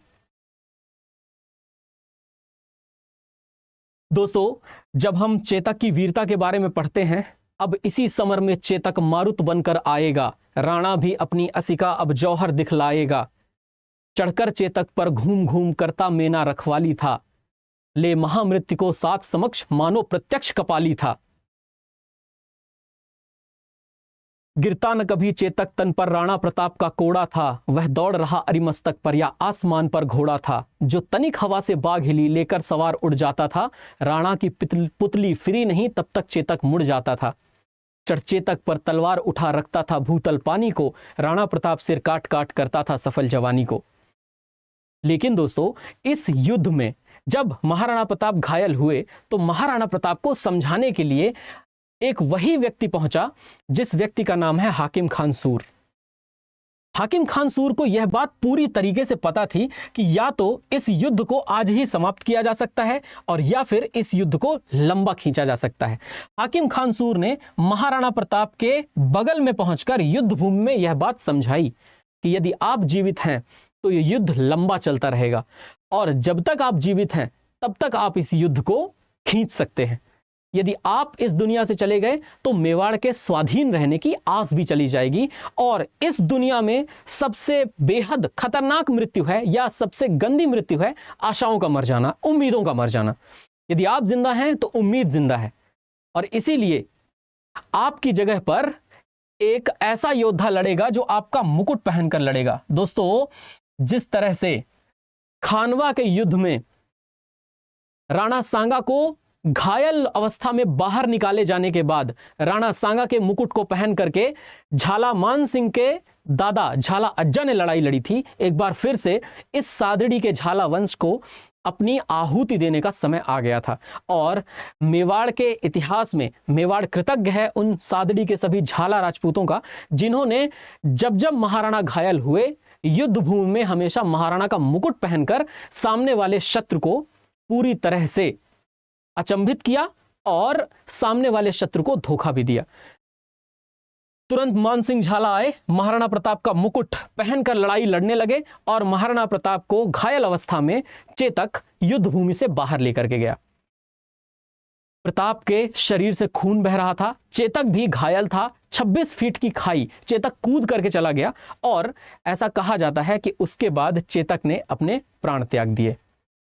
दोस्तों, जब हम चेतक की वीरता के बारे में पढ़ते हैं, अब इसी समर में चेतक मारुत बनकर आएगा, राणा भी अपनी असिका अब जौहर दिखलाएगा। चढ़कर चेतक पर घूम घूम करता मेना रखवाली था, ले महामृत्यु को साथ समक्ष मानो प्रत्यक्ष कपाली था। गिरता न कभी चेतक तन पर राणा प्रताप का कोड़ा था, वह दौड़ रहा अरिमस्तक पर या आसमान पर घोड़ा था। जो तनिक हवा से बाघ हिली लेकर सवार उड़ जाता था, राणा की पुतली फिरी नहीं तब तक चेतक मुड़ जाता था। चढ़ चेतक पर तलवार उठा रखता था भूतल पानी को, राणा प्रताप सिर काट काट करता था सफल जवानी को। लेकिन दोस्तों, इस युद्ध में जब महाराणा प्रताप घायल हुए तो महाराणा प्रताप को समझाने के लिए एक वही व्यक्ति पहुंचा जिस व्यक्ति का नाम है हाकिम खान सूर। हाकिम खान सूर को यह बात पूरी तरीके से पता थी कि या तो इस युद्ध को आज ही समाप्त किया जा सकता है और या फिर इस युद्ध को लंबा खींचा जा सकता है। हाकिम खान सूर ने महाराणा प्रताप के बगल में पहुंचकर युद्ध भूमि में यह बात समझाई कि यदि आप जीवित हैं तो ये युद्ध लंबा चलता रहेगा और जब तक आप जीवित हैं तब तक आप इस युद्ध को खींच सकते हैं। यदि आप इस दुनिया से चले गए तो मेवाड़ के स्वाधीन रहने की आस भी चली जाएगी और इस दुनिया में सबसे बेहद खतरनाक मृत्यु है या सबसे गंदी मृत्यु है आशाओं का मर जाना, उम्मीदों का मर जाना। यदि आप जिंदा हैं तो उम्मीद जिंदा है और इसीलिए आपकी जगह पर एक ऐसा योद्धा लड़ेगा जो आपका मुकुट पहनकर लड़ेगा। दोस्तों, जिस तरह से खानवा के युद्ध में राणा सांगा को घायल अवस्था में बाहर निकाले जाने के बाद राणा सांगा के मुकुट को पहन करके झाला मान सिंह के दादा झाला अज्जा ने लड़ाई लड़ी थी, एक बार फिर से इस सादड़ी के झाला वंश को अपनी आहुति देने का समय आ गया था। और मेवाड़ के इतिहास में मेवाड़ कृतज्ञ है उन सादड़ी के सभी झाला राजपूतों का, जिन्होंने जब जब महाराणा घायल हुए युद्ध भूमि में हमेशा महाराणा का मुकुट पहनकर सामने वाले शत्रु को पूरी तरह से अचंभित किया और सामने वाले शत्रु को धोखा भी दिया। तुरंत मानसिंह झाला आए, महाराणा प्रताप का मुकुट पहनकर लड़ाई लड़ने लगे और महाराणा प्रताप को घायल अवस्था में चेतक युद्ध भूमि से बाहर लेकर के गया। प्रताप के शरीर से खून बह रहा था, चेतक भी घायल था। 26 फीट की खाई चेतक कूद करके चला गया और ऐसा कहा जाता है कि उसके बाद चेतक ने अपने प्राण त्याग दिए।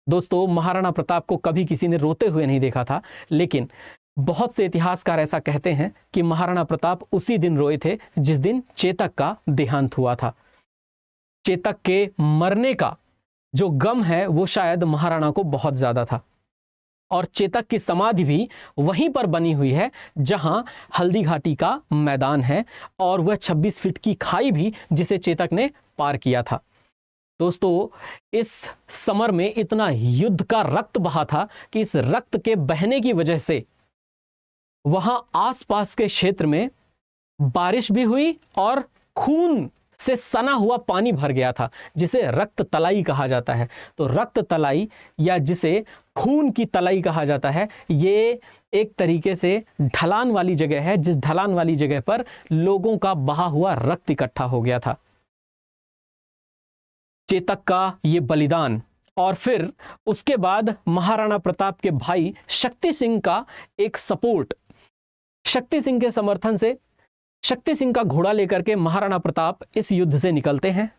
दोस्तों, महाराणा प्रताप को कभी किसी ने रोते हुए नहीं देखा था, लेकिन बहुत से इतिहासकार ऐसा कहते हैं कि महाराणा प्रताप उसी दिन रोए थे जिस दिन चेतक का देहांत हुआ था। चेतक के मरने का जो गम है वो शायद महाराणा को बहुत ज्यादा था। और चेतक की समाधि भी वहीं पर बनी हुई है जहां हल्दी घाटी का मैदान है, और वह 26 फीट की खाई भी जिसे चेतक ने पार किया था। दोस्तों, इस समर में इतना युद्ध का रक्त बहा था कि इस रक्त के बहने की वजह से वहां आसपास के क्षेत्र में बारिश भी हुई और खून से सना हुआ पानी भर गया था, जिसे रक्त तलाई कहा जाता है। तो रक्त तलाई या जिसे खून की तलाई कहा जाता है, ये एक तरीके से ढलान वाली जगह है, जिस ढलान वाली जगह पर लोगों का बहा हुआ रक्त इकट्ठा हो गया था। चेतक का ये बलिदान और फिर उसके बाद महाराणा प्रताप के भाई शक्ति सिंह का एक सपोर्ट, शक्ति सिंह के समर्थन से शक्ति सिंह का घोड़ा लेकर के महाराणा प्रताप इस युद्ध से निकलते हैं।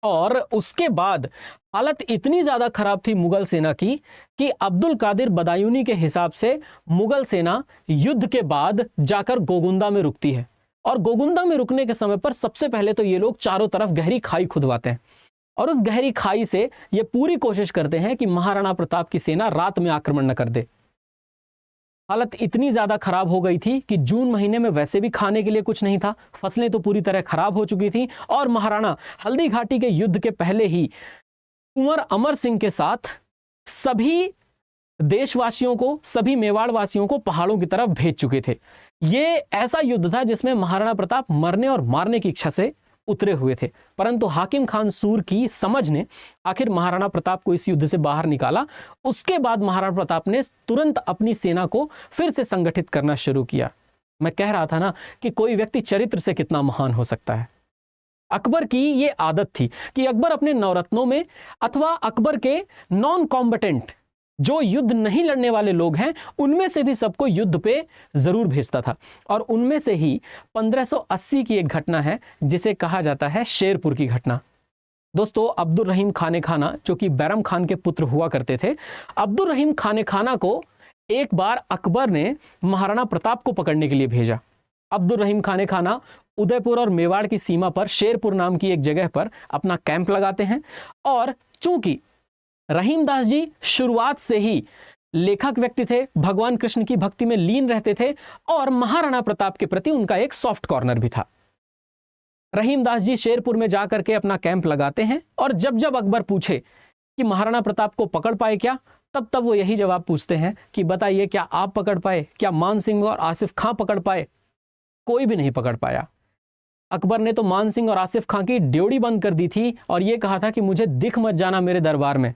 और उसके बाद हालत इतनी ज्यादा खराब थी मुगल सेना की कि अब्दुल कादिर बदायूनी के हिसाब से मुगल सेना युद्ध के बाद जाकर गोगुंदा में रुकती है। और गोगुंदा में रुकने के समय पर सबसे पहले तो ये लोग चारों तरफ गहरी खाई खुदवाते हैं और उस गहरी खाई से ये पूरी कोशिश करते हैं कि महाराणा प्रताप की सेना रात में आक्रमण न कर दे। हालत इतनी ज्यादा खराब हो गई थी कि जून महीने में वैसे भी खाने के लिए कुछ नहीं था, फसलें तो पूरी तरह खराब हो चुकी थी और महाराणा हल्दी घाटी के युद्ध के पहले ही कुंवर अमर सिंह के साथ सभी देशवासियों को, सभी मेवाड़ वासियों को पहाड़ों की तरफ भेज चुके थे। ये ऐसा युद्ध था जिसमें महाराणा प्रताप मरने और मारने की इच्छा से उतरे हुए थे, परंतु हाकिम खान सूर की समझ ने आखिर महाराणा प्रताप को इस युद्ध से बाहर निकाला। उसके बाद महाराणा प्रताप ने तुरंत अपनी सेना को फिर से संगठित करना शुरू किया। मैं कह रहा था ना कि कोई व्यक्ति चरित्र से कितना महान हो सकता है। अकबर की ये आदत थी कि अकबर अपने नवरत्नों में अथवा अकबर के नॉन कॉम्बटेंट जो युद्ध नहीं लड़ने वाले लोग हैं उनमें से भी सबको युद्ध पे जरूर भेजता था। और उनमें से ही 1580 की एक घटना है जिसे कहा जाता है शेरपुर की घटना। दोस्तों, अब्दुल रहीम खाने खाना जो कि बैरम खान के पुत्र हुआ करते थे, अब्दुल रहीम खाने खाना को एक बार अकबर ने महाराणा प्रताप को पकड़ने के लिए भेजा। अब्दुल रहीम खाने खाना उदयपुर और मेवाड़ की सीमा पर शेरपुर नाम की एक जगह पर अपना कैंप लगाते हैं। और चूंकि रहीमदास जी शुरुआत से ही लेखक व्यक्ति थे, भगवान कृष्ण की भक्ति में लीन रहते थे और महाराणा प्रताप के प्रति उनका एक सॉफ्ट कॉर्नर भी था। रहीमदास जी शेरपुर में जाकर के अपना कैंप लगाते हैं और जब जब अकबर पूछे कि महाराणा प्रताप को पकड़ पाए क्या, तब तब वो यही जवाब पूछते हैं कि बताइए क्या आप पकड़ पाए, क्या मान सिंह और आसिफ खां पकड़ पाए? कोई भी नहीं पकड़ पाया। अकबर ने तो मान सिंह और आसिफ खां की ड्योढ़ी बंद कर दी थी और यह कहा था कि मुझे दिख मत जाना मेरे दरबार में।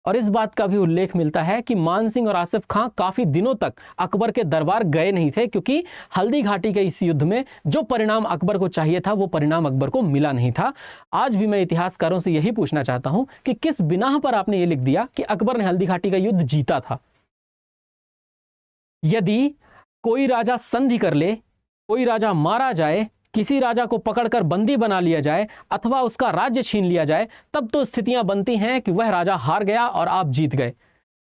और इस बात का भी उल्लेख मिलता है कि मान सिंह और आसिफ खां काफी दिनों तक अकबर के दरबार गए नहीं थे, क्योंकि हल्दी घाटी के इस युद्ध में जो परिणाम अकबर को चाहिए था वो परिणाम अकबर को मिला नहीं था। आज भी मैं इतिहासकारों से यही पूछना चाहता हूं कि किस बिना पर आपने ये लिख दिया कि अकबर ने हल्दी घाटी का युद्ध जीता था। यदि कोई राजा संधि कर ले, कोई राजा मारा जाए, किसी राजा को पकड़कर बंदी बना लिया जाए अथवा उसका राज्य छीन लिया जाए, तब तो स्थितियां बनती हैं कि वह राजा हार गया और आप जीत गए।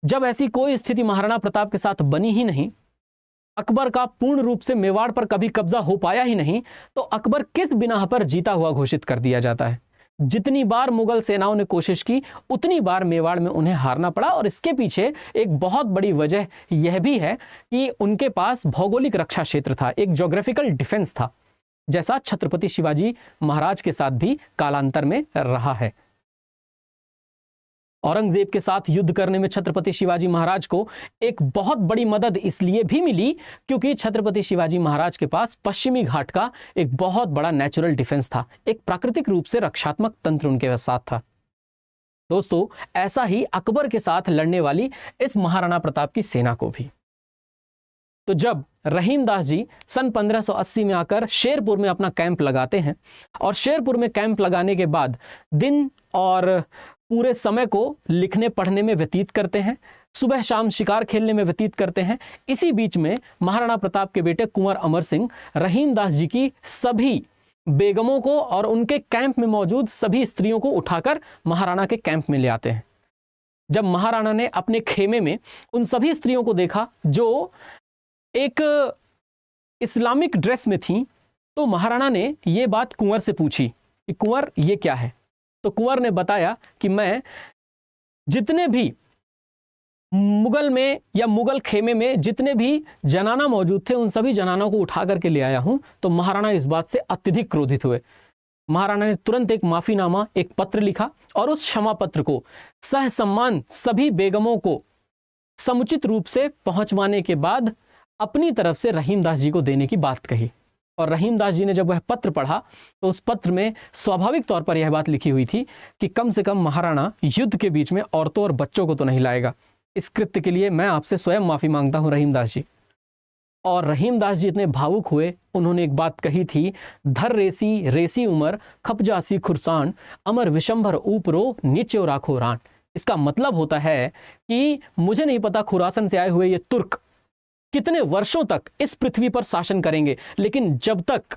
जब ऐसी कोई स्थिति महाराणा प्रताप के साथ बनी ही नहीं, अकबर का पूर्ण रूप से मेवाड़ पर कभी कब्जा हो पाया ही नहीं, तो अकबर किस बिना पर जीता हुआ घोषित कर दिया जाता है? जितनी बार मुगल सेनाओं ने कोशिश की, उतनी बार मेवाड़ में उन्हें हारना पड़ा। और इसके पीछे एक बहुत बड़ी वजह यह भी है कि उनके पास भौगोलिक रक्षा क्षेत्र था, एक ज्योग्राफिकल डिफेंस था, जैसा छत्रपति शिवाजी महाराज के साथ भी कालांतर में रहा है। औरंगजेब के साथ युद्ध करने में छत्रपति शिवाजी महाराज को एक बहुत बड़ी मदद इसलिए भी मिली क्योंकि छत्रपति शिवाजी महाराज के पास पश्चिमी घाट का एक बहुत बड़ा नेचुरल डिफेंस था, एक प्राकृतिक रूप से रक्षात्मक तंत्र उनके साथ था। दोस्तों, ऐसा ही अकबर के साथ लड़ने वाली इस महाराणा प्रताप की सेना को भी। तो जब रहीमदास जी सन 1580 में आकर शेरपुर में अपना कैंप लगाते हैं और शेरपुर में कैंप लगाने के बाद दिन और पूरे समय को लिखने पढ़ने में व्यतीत करते हैं, सुबह शाम शिकार खेलने में व्यतीत करते हैं, इसी बीच में महाराणा प्रताप के बेटे कुंवर अमर सिंह रहीमदास जी की सभी बेगमों को और उनके कैंप में मौजूद सभी स्त्रियों को उठाकर महाराणा के कैंप में ले आते हैं। जब महाराणा ने अपने खेमे में उन सभी स्त्रियों को देखा जो एक इस्लामिक ड्रेस में थी, तो महाराणा ने यह बात कुंवर से पूछी कि कुंवर ये क्या है? तो कुंवर ने बताया कि मैं जितने भी मुगल में या मुगल खेमे में जितने भी जनाना मौजूद थे उन सभी जनानों को उठा करके ले आया हूं। तो महाराणा इस बात से अत्यधिक क्रोधित हुए। महाराणा ने तुरंत एक माफीनामा, एक पत्र लिखा और उस क्षमा पत्र को सह सम्मान सभी बेगमों को समुचित रूप से पहुंचवाने के बाद अपनी तरफ से रहीमदास जी को देने की बात कही। और रहीमदास जी ने जब वह पत्र पढ़ा तो उस पत्र में स्वाभाविक तौर पर यह बात लिखी हुई थी कि कम से कम महाराणा युद्ध के बीच में औरतों और बच्चों को तो नहीं लाएगा। इस कृत्य के लिए मैं आपसे स्वयं माफी मांगता हूं रहीमदास जी। और रहीमदास जी इतने भावुक हुए, उन्होंने एक बात कही थी, धर रेसी रेसी उमर खपजासी खुरसान अमर विशंभर ऊपरो नीचे राखो रान। इसका मतलब होता है कि मुझे नहीं पता खुरासन से आए हुए ये तुर्क कितने वर्षों तक इस पृथ्वी पर शासन करेंगे, लेकिन जब तक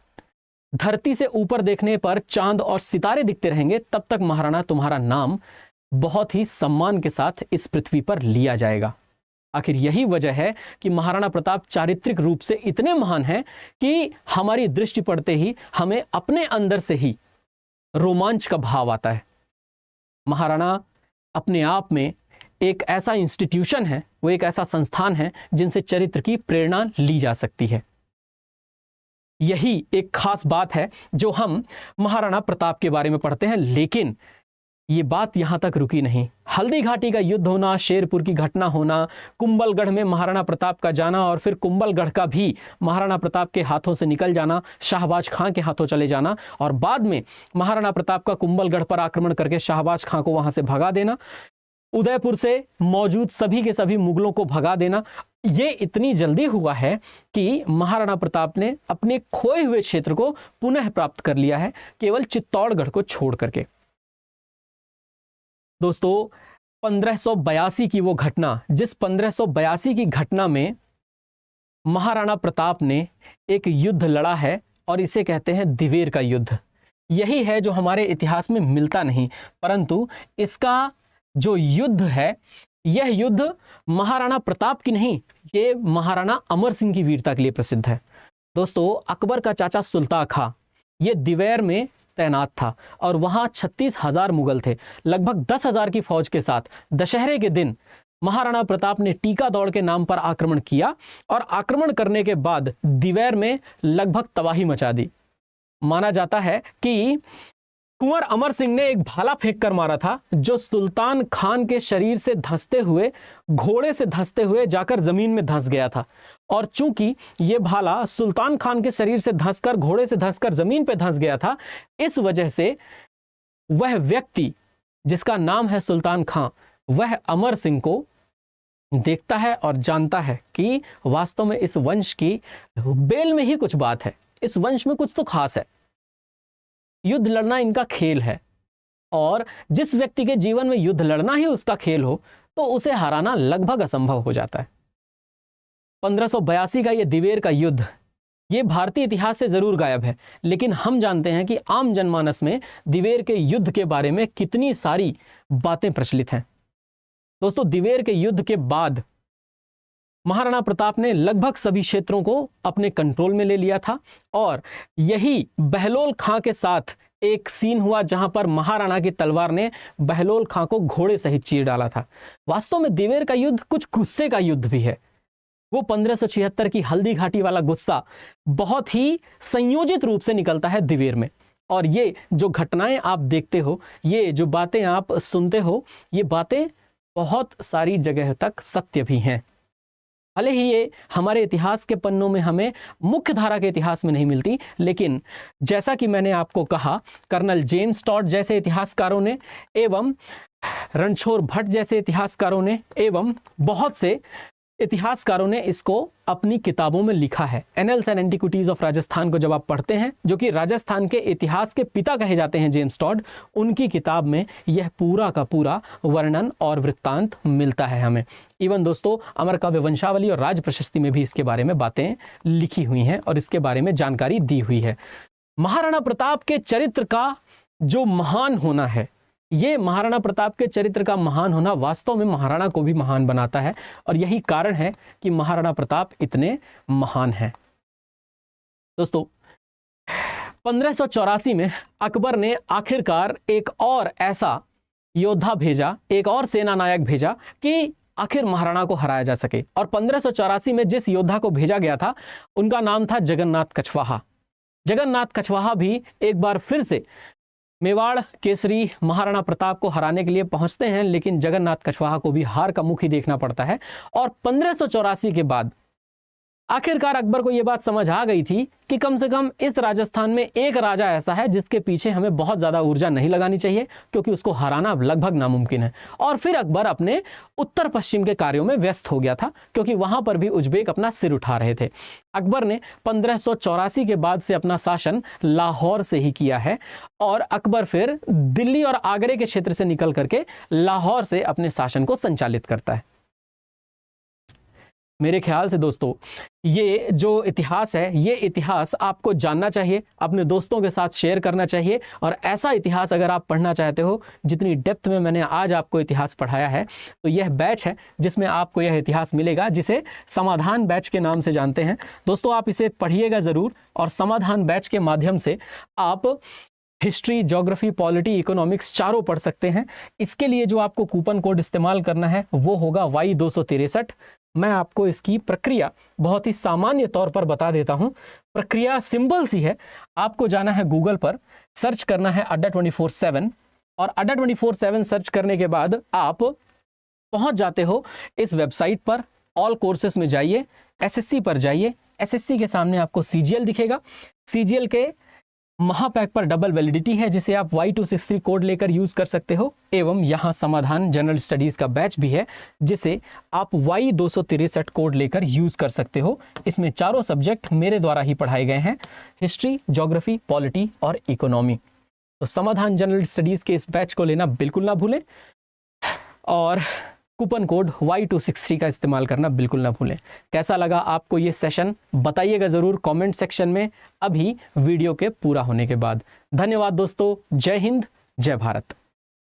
धरती से ऊपर देखने पर चांद और सितारे दिखते रहेंगे तब तक महाराणा तुम्हारा नाम बहुत ही सम्मान के साथ इस पृथ्वी पर लिया जाएगा। आखिर यही वजह है कि महाराणा प्रताप चारित्रिक रूप से इतने महान हैं कि हमारी दृष्टि पड़ते ही हमें अपने अंदर से ही रोमांच का भाव आता है। महाराणा अपने आप में एक ऐसा इंस्टीट्यूशन है, वो एक ऐसा संस्थान है जिनसे चरित्र की प्रेरणा ली जा सकती है। यही एक खास बात है जो हम महाराणा प्रताप के बारे में पढ़ते हैं। लेकिन ये बात यहां तक रुकी नहीं। हल्दी घाटी का युद्ध होना, शेरपुर की घटना होना, कुंभलगढ़ में महाराणा प्रताप का जाना और फिर कुंभलगढ़ का भी महाराणा प्रताप के हाथों से निकल जाना, शाहबाज खां के हाथों चले जाना और बाद में महाराणा प्रताप का कुंभलगढ़ पर आक्रमण करके शाहबाज खां को वहां से भगा देना, उदयपुर से मौजूद सभी के सभी मुगलों को भगा देना, ये इतनी जल्दी हुआ है कि महाराणा प्रताप ने अपने खोए हुए क्षेत्र को पुनः प्राप्त कर लिया है, केवल चित्तौड़गढ़ को छोड़ करके। दोस्तों, 1582 की वो घटना, जिस 1582 की घटना में महाराणा प्रताप ने एक युद्ध लड़ा है और इसे कहते हैं दिवेर का युद्ध। यही है जो हमारे इतिहास में मिलता नहीं, परंतु इसका जो युद्ध है, यह युद्ध महाराणा प्रताप की नहीं, ये महाराणा अमर सिंह की वीरता के लिए प्रसिद्ध है। दोस्तों, अकबर का चाचा सुल्तान खां ये दिवेर में तैनात था और वहां 36,000 मुगल थे। लगभग 10,000 की फौज के साथ दशहरे के दिन महाराणा प्रताप ने टीका दौड़ के नाम पर आक्रमण किया और आक्रमण करने के बाद दिवेर में लगभग तबाही मचा दी। माना जाता है कि कुंवर अमर सिंह ने एक भाला फेंक कर मारा था जो सुल्तान खान के शरीर से धंसते हुए, घोड़े से धंसते हुए जाकर जमीन में धंस गया था। और चूंकि यह भाला सुल्तान खान के शरीर से धंसकर, घोड़े से धंसकर जमीन पे धंस गया था, इस वजह से वह व्यक्ति जिसका नाम है सुल्तान खान, वह अमर सिंह को देखता है और जानता है कि वास्तव में इस वंश की बेल में ही कुछ बात है, इस वंश में कुछ तो खास है। युद्ध लड़ना इनका खेल है और जिस व्यक्ति के जीवन में युद्ध लड़ना ही उसका खेल हो तो उसे हराना लगभग असंभव हो जाता है। 1582 का यह दिवेर का युद्ध, ये भारतीय इतिहास से जरूर गायब है, लेकिन हम जानते हैं कि आम जनमानस में दिवेर के युद्ध के बारे में कितनी सारी बातें प्रचलित हैं। दोस्तों, दिवेर के युद्ध के बाद महाराणा प्रताप ने लगभग सभी क्षेत्रों को अपने कंट्रोल में ले लिया था और यही बहलोल खां के साथ एक सीन हुआ जहां पर महाराणा की तलवार ने बहलोल खां को घोड़े सहित चीर डाला था। वास्तव में दिवेर का युद्ध कुछ गुस्से का युद्ध भी है। वो 1576 की हल्दी घाटी वाला गुस्सा बहुत ही संयोजित रूप से निकलता है दिवेर में, और ये जो घटनाएं आप देखते हो, ये जो बातें आप सुनते हो, ये बातें बहुत सारी जगह तक सत्य भी हैं। भले ही ये हमारे इतिहास के पन्नों में हमें मुख्य धारा के इतिहास में नहीं मिलती, लेकिन जैसा कि मैंने आपको कहा, कर्नल जेम्स टॉड जैसे इतिहासकारों ने एवं रणछोड़ भट्ट जैसे इतिहासकारों ने एवं बहुत से इतिहासकारों ने इसको अपनी किताबों में लिखा है। Annuls and antiquities of Rajasthan को जब आप पढ़ते हैं, जो कि राजस्थान के इतिहास के पिता कहे जाते हैं जेम्स टॉड, उनकी किताब में यह पूरा का पूरा वर्णन और वृत्तांत मिलता है हमें। इवन दोस्तों, अमर काव्य वंशावली और राज प्रशस्ति में भी इसके बारे में बातें लिखी हुई हैं और इसके बारे में जानकारी दी हुई है। महाराणा प्रताप के चरित्र का जो महान होना है, ये महाराणा प्रताप के चरित्र का महान होना वास्तव में महाराणा को भी महान बनाता है, और यही कारण है कि महाराणा प्रताप इतने महान हैं। दोस्तों, 1584 में अकबर ने आखिरकार एक और ऐसा योद्धा भेजा, एक और सेना नायक भेजा कि आखिर महाराणा को हराया जा सके। और 1584 में जिस योद्धा को भेजा गया था, उनका नाम था जगन्नाथ कछवाहा। जगन्नाथ कछवाहा भी एक बार फिर से मेवाड़ केसरी महाराणा प्रताप को हराने के लिए पहुंचते हैं, लेकिन जगन्नाथ कछवाहा को भी हार का मुख ही देखना पड़ता है। और 1584 के बाद आखिरकार अकबर को यह बात समझ आ गई थी कि कम से कम इस राजस्थान में एक राजा ऐसा है जिसके पीछे हमें बहुत ज़्यादा ऊर्जा नहीं लगानी चाहिए, क्योंकि उसको हराना लगभग नामुमकिन है। और फिर अकबर अपने उत्तर पश्चिम के कार्यों में व्यस्त हो गया था, क्योंकि वहां पर भी उज्बेक अपना सिर उठा रहे थे। अकबर ने 1584 के बाद से अपना शासन लाहौर से ही किया है, और अकबर फिर दिल्ली और आगरे के क्षेत्र से निकल करके लाहौर से अपने शासन को संचालित करता है। मेरे ख्याल से दोस्तों, ये जो इतिहास है, ये इतिहास आपको जानना चाहिए, अपने दोस्तों के साथ शेयर करना चाहिए। और ऐसा इतिहास अगर आप पढ़ना चाहते हो, जितनी डेप्थ में मैंने आज आपको इतिहास पढ़ाया है, तो यह बैच है जिसमें आपको यह इतिहास मिलेगा, जिसे समाधान बैच के नाम से जानते हैं। दोस्तों, आप इसे पढ़िएगा ज़रूर, और समाधान बैच के माध्यम से आप हिस्ट्री, ज्योग्राफी, पॉलिटी, इकोनॉमिक्स चारों पढ़ सकते हैं। इसके लिए जो आपको कूपन कोड इस्तेमाल करना है वो होगा Y263। मैं आपको इसकी प्रक्रिया बहुत ही सामान्य तौर पर बता देता हूं। प्रक्रिया सिंपल सी है। आपको जाना है गूगल पर, सर्च करना है अड्डा 24/7, और अड्डा 24/7 सर्च करने के बाद आप पहुंच जाते हो इस वेबसाइट पर। ऑल कोर्सेस में जाइए, एसएससी पर जाइए। एसएससी के सामने आपको सीजीएल दिखेगा। सीजीएल के महापैक पर डबल वैलिडिटी है, जिसे आप Y263 कोड लेकर यूज कर सकते हो। एवं यहाँ समाधान जनरल स्टडीज का बैच भी है, जिसे आप Y263 कोड लेकर यूज कर सकते हो। इसमें चारों सब्जेक्ट मेरे द्वारा ही पढ़ाए गए हैं, हिस्ट्री, ज्योग्राफी, पॉलिटी और इकोनॉमी। तो समाधान जनरल स्टडीज के इस बैच को लेना बिल्कुल ना भूलें, और कूपन कोड Y263 का इस्तेमाल करना बिल्कुल ना भूलें। कैसा लगा आपको ये सेशन, बताइएगा ज़रूर कमेंट सेक्शन में, अभी वीडियो के पूरा होने के बाद। धन्यवाद दोस्तों। जय हिंद, जय भारत।